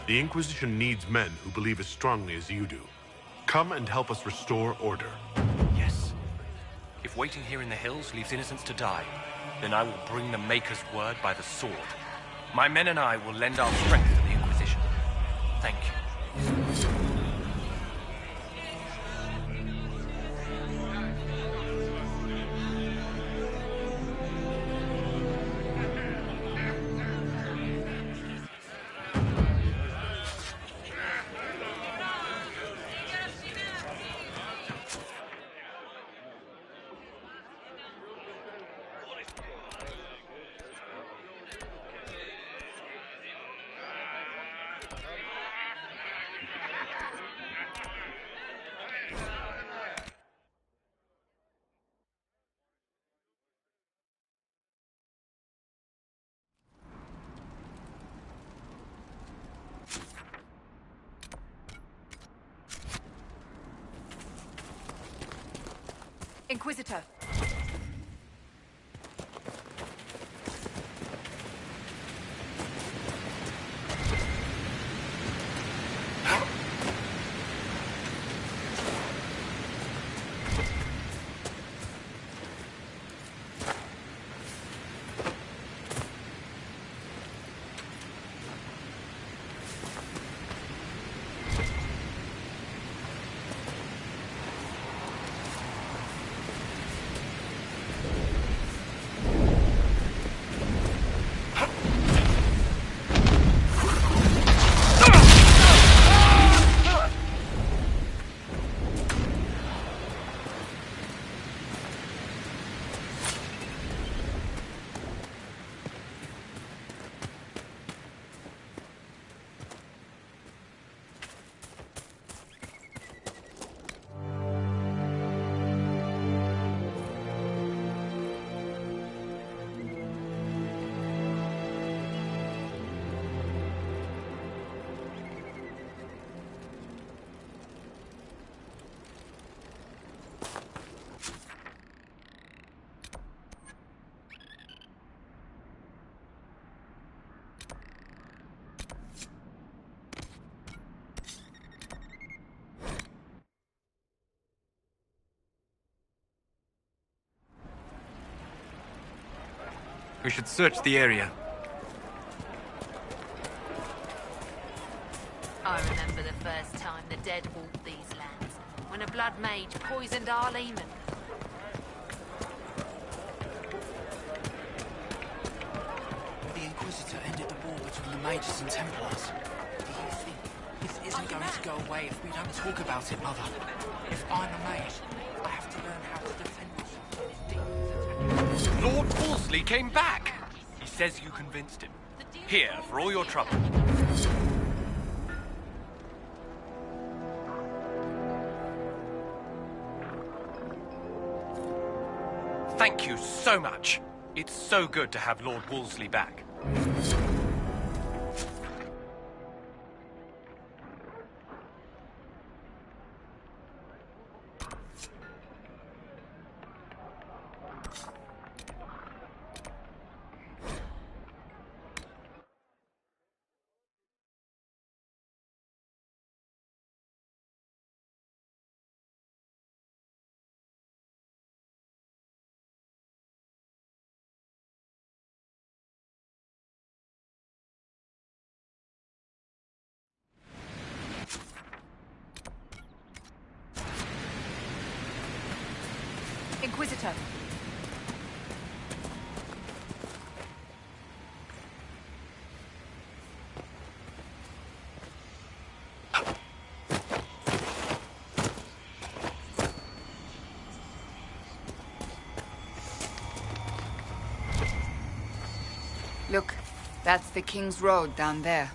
The Inquisition needs men who believe as strongly as you do. Come and help us restore order. Yes. If waiting here in the hills leaves innocents to die, then I will bring the Maker's word by the sword. My men and I will lend our strength to the Inquisition. Thank you. Inquisitor. We should search the area. I remember the first time the dead walked these lands, when a blood mage poisoned our leman. The Inquisitor ended the war between the mages and Templars. Do you think this isn't going to go away if we don't talk about it, Mother? If I'm a mage, I have to learn how to defend myself. Lord Wolseley came back! He says you convinced him. Here, for all your trouble. Thank you so much. It's so good to have Lord Wolseley back. Inquisitor. Look, that's the King's Road down there.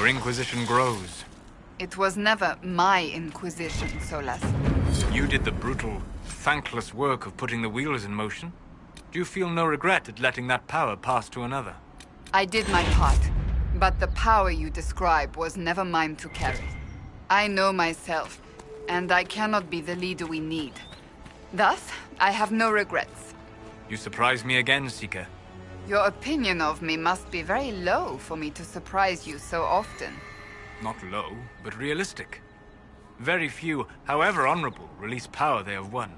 Your Inquisition grows. It was never my Inquisition, Solas. You did the brutal, thankless work of putting the wheels in motion. Do you feel no regret at letting that power pass to another? I did my part, but the power you describe was never mine to carry. I know myself, and I cannot be the leader we need. Thus, I have no regrets. You surprise me again, Seeker. Your opinion of me must be very low for me to surprise you so often. Not low, but realistic. Very few, however honorable, release power they have won.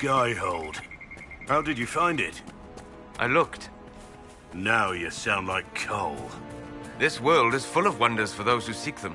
Skyhold. How did you find it? I looked. Now you sound like Cole. This world is full of wonders for those who seek them.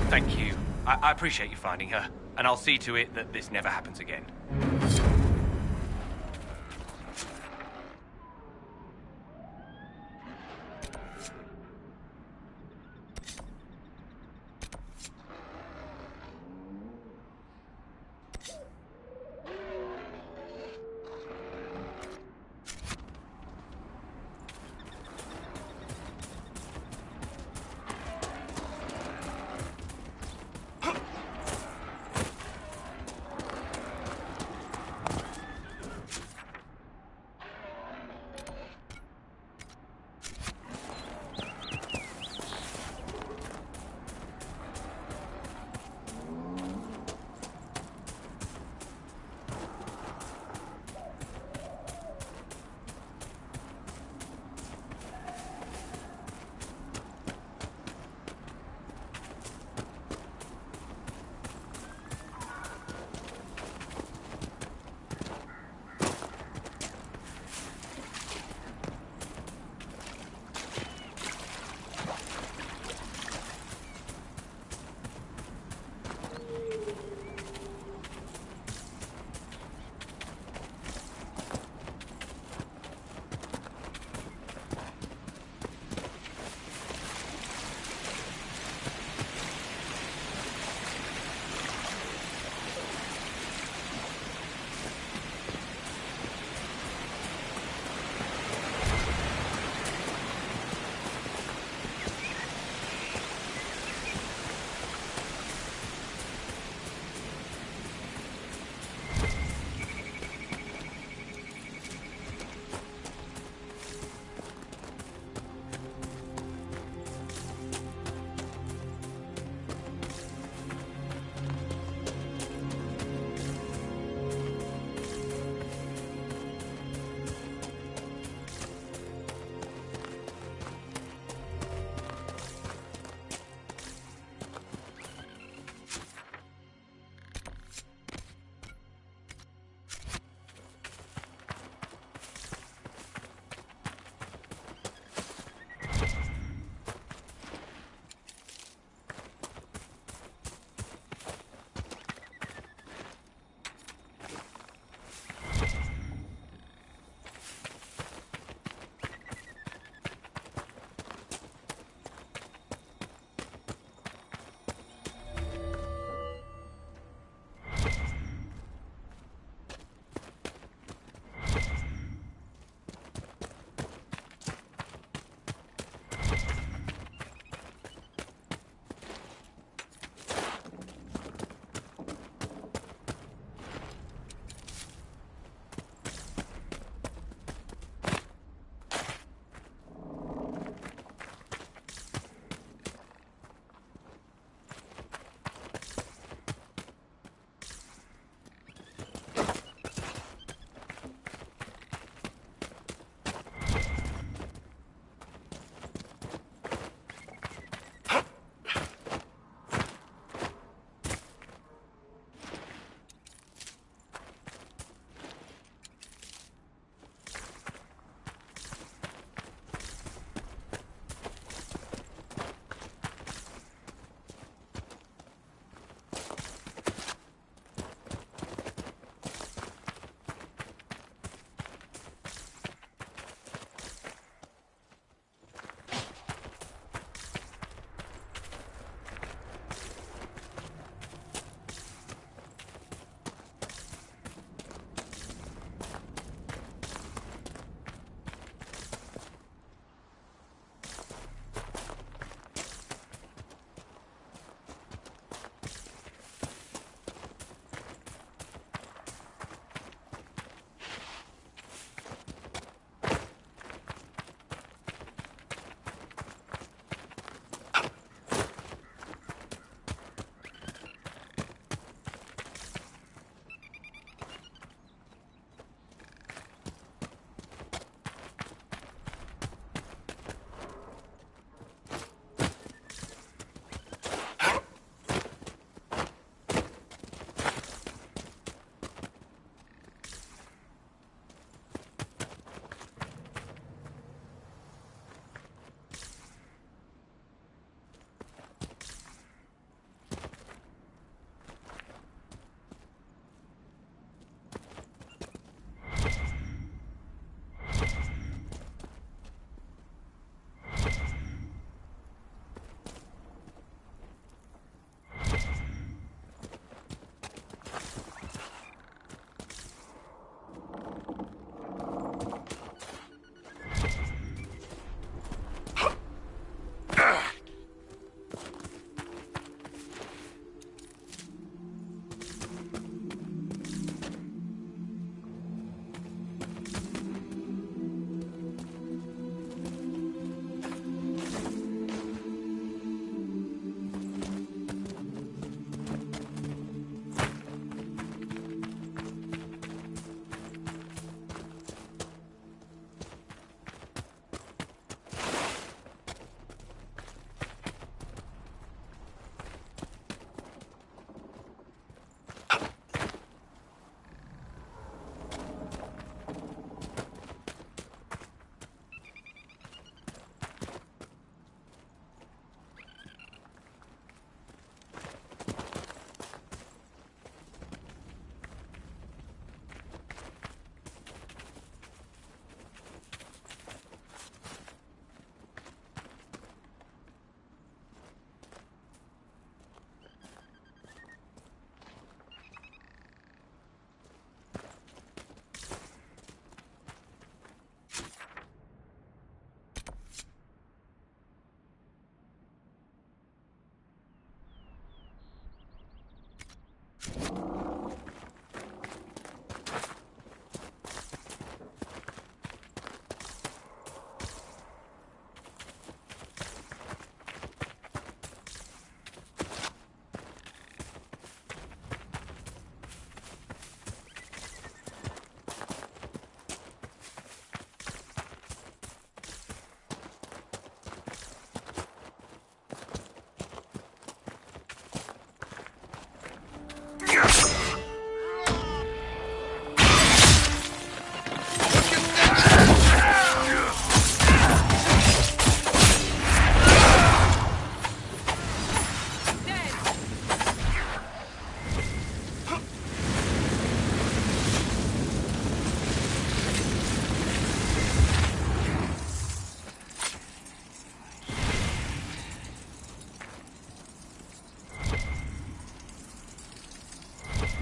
Thank you. I appreciate you finding her, and I'll see to it that this never happens again.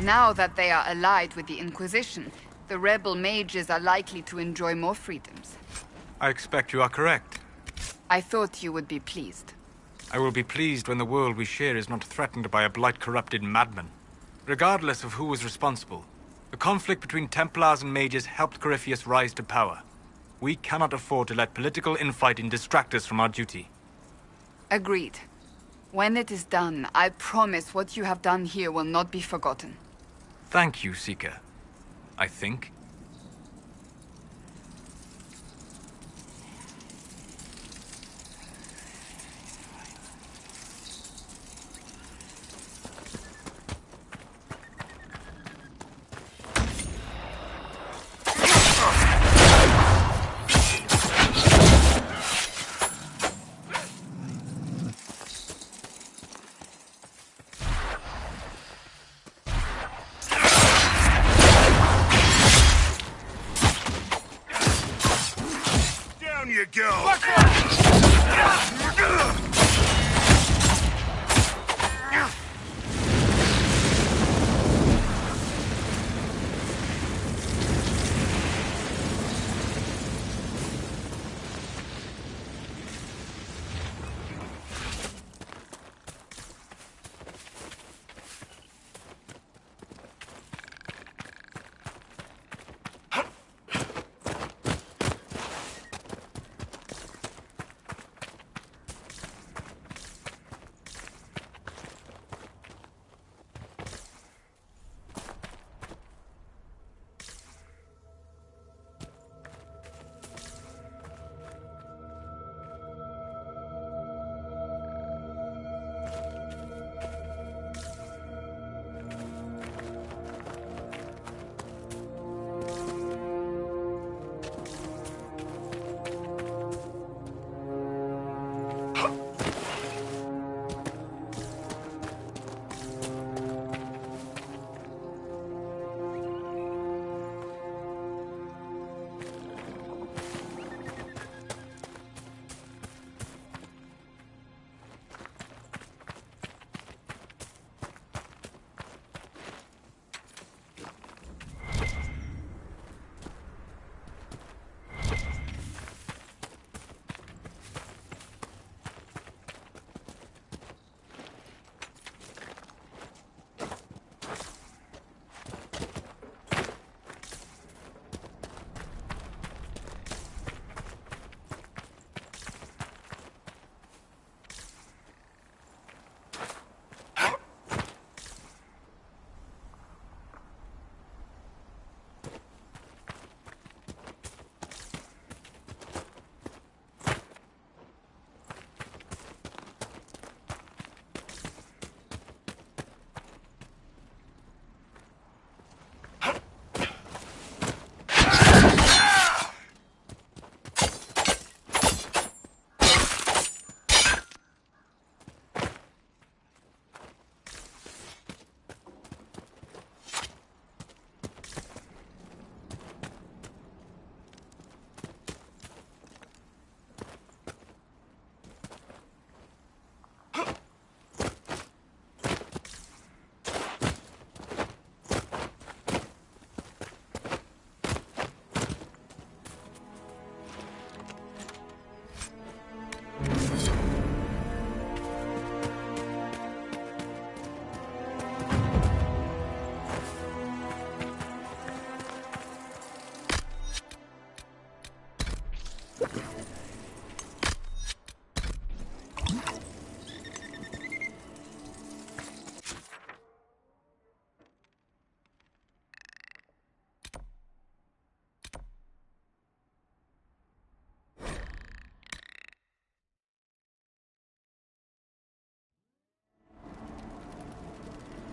Now that they are allied with the Inquisition, the rebel mages are likely to enjoy more freedoms. I expect you are correct. I thought you would be pleased. I will be pleased when the world we share is not threatened by a blight-corrupted madman. Regardless of who was responsible, the conflict between Templars and mages helped Corypheus rise to power. We cannot afford to let political infighting distract us from our duty. Agreed. When it is done, I promise what you have done here will not be forgotten. Thank you, Seeker. I think. You go!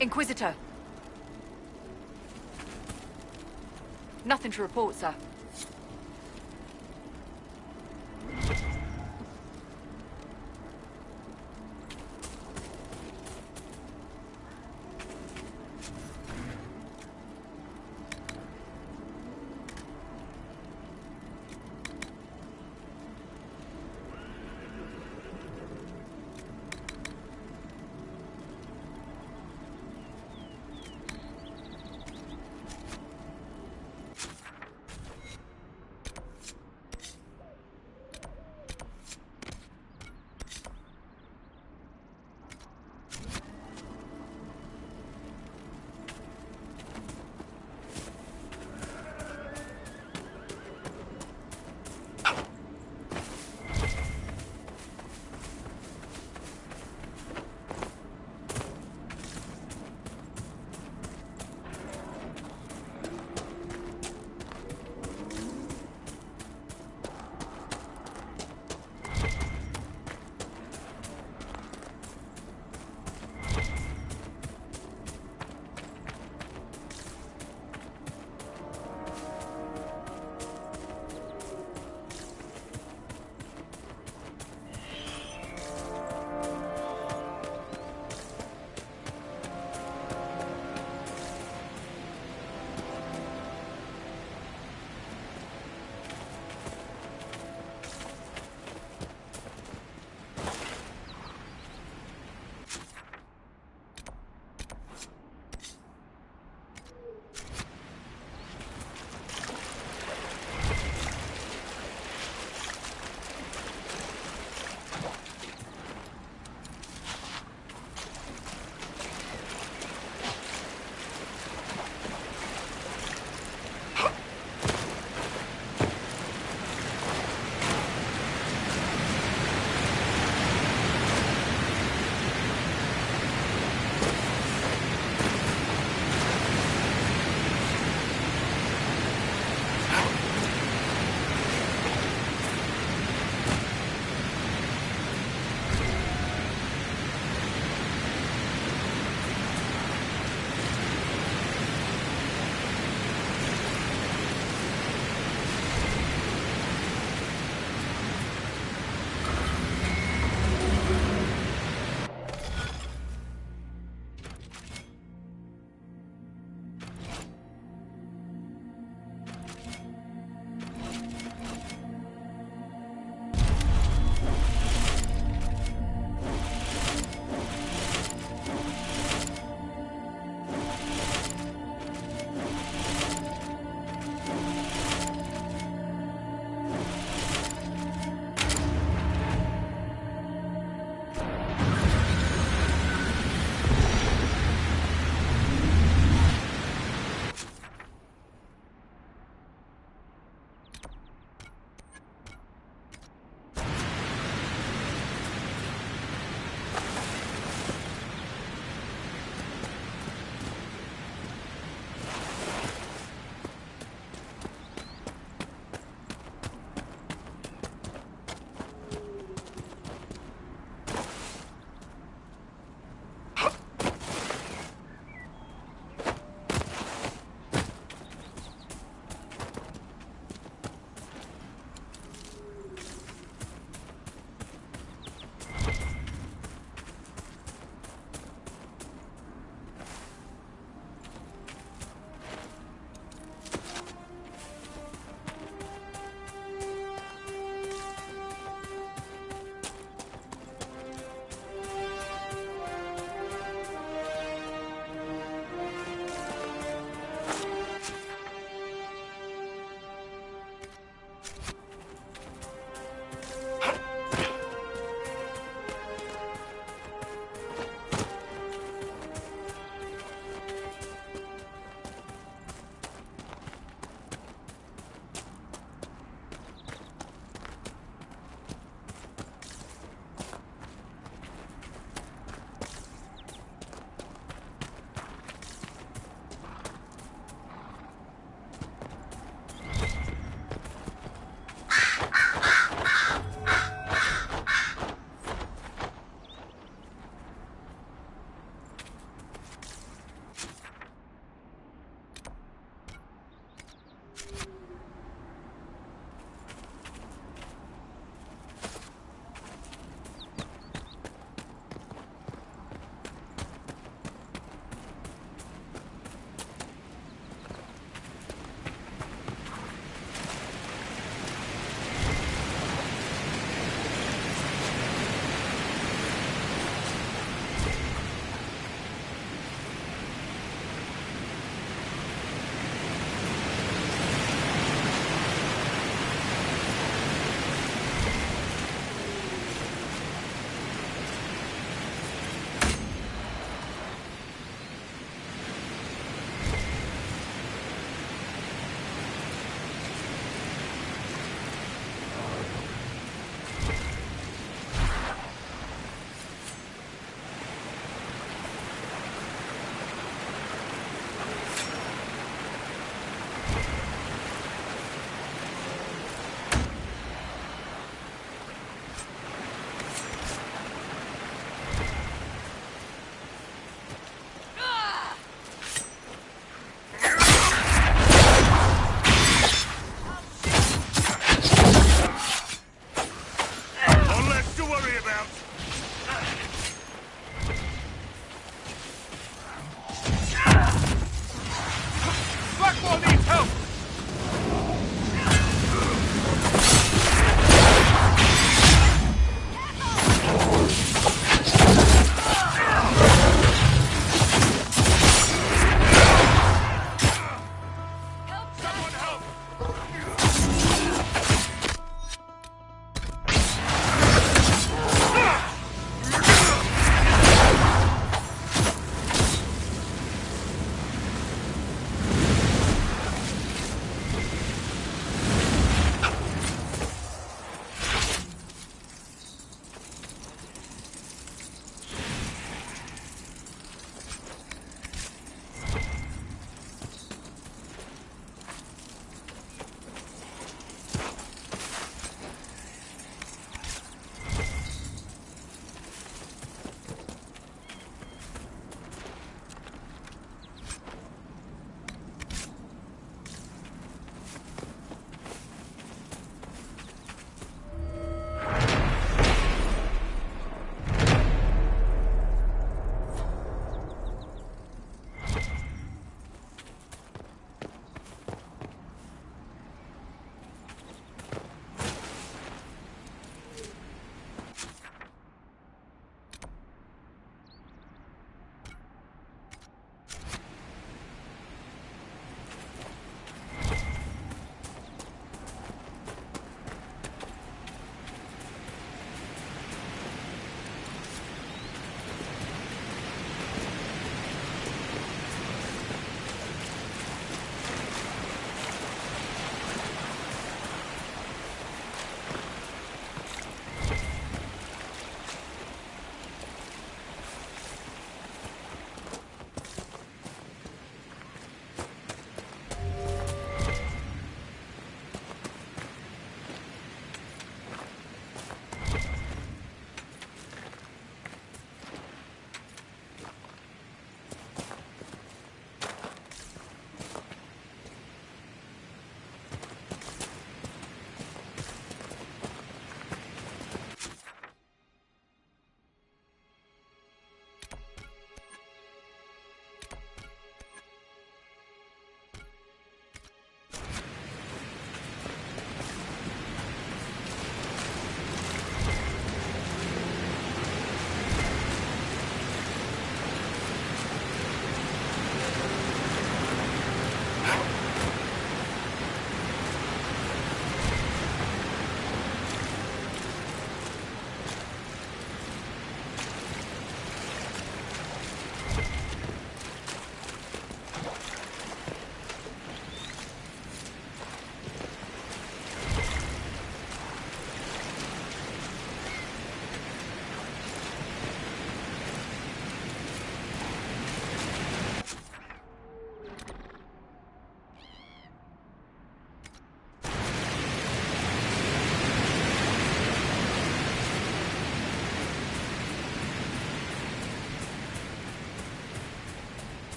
Inquisitor. Nothing to report, sir.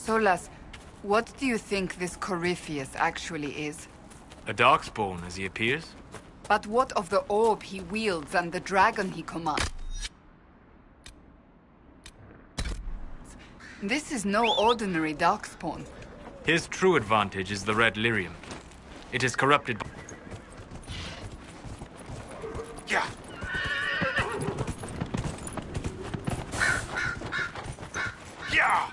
Solas, what do you think this Corypheus actually is? A darkspawn, as he appears. But what of the orb he wields and the dragon he commands? This is no ordinary darkspawn. His true advantage is the red lyrium. It is corrupted. Yeah. Yeah.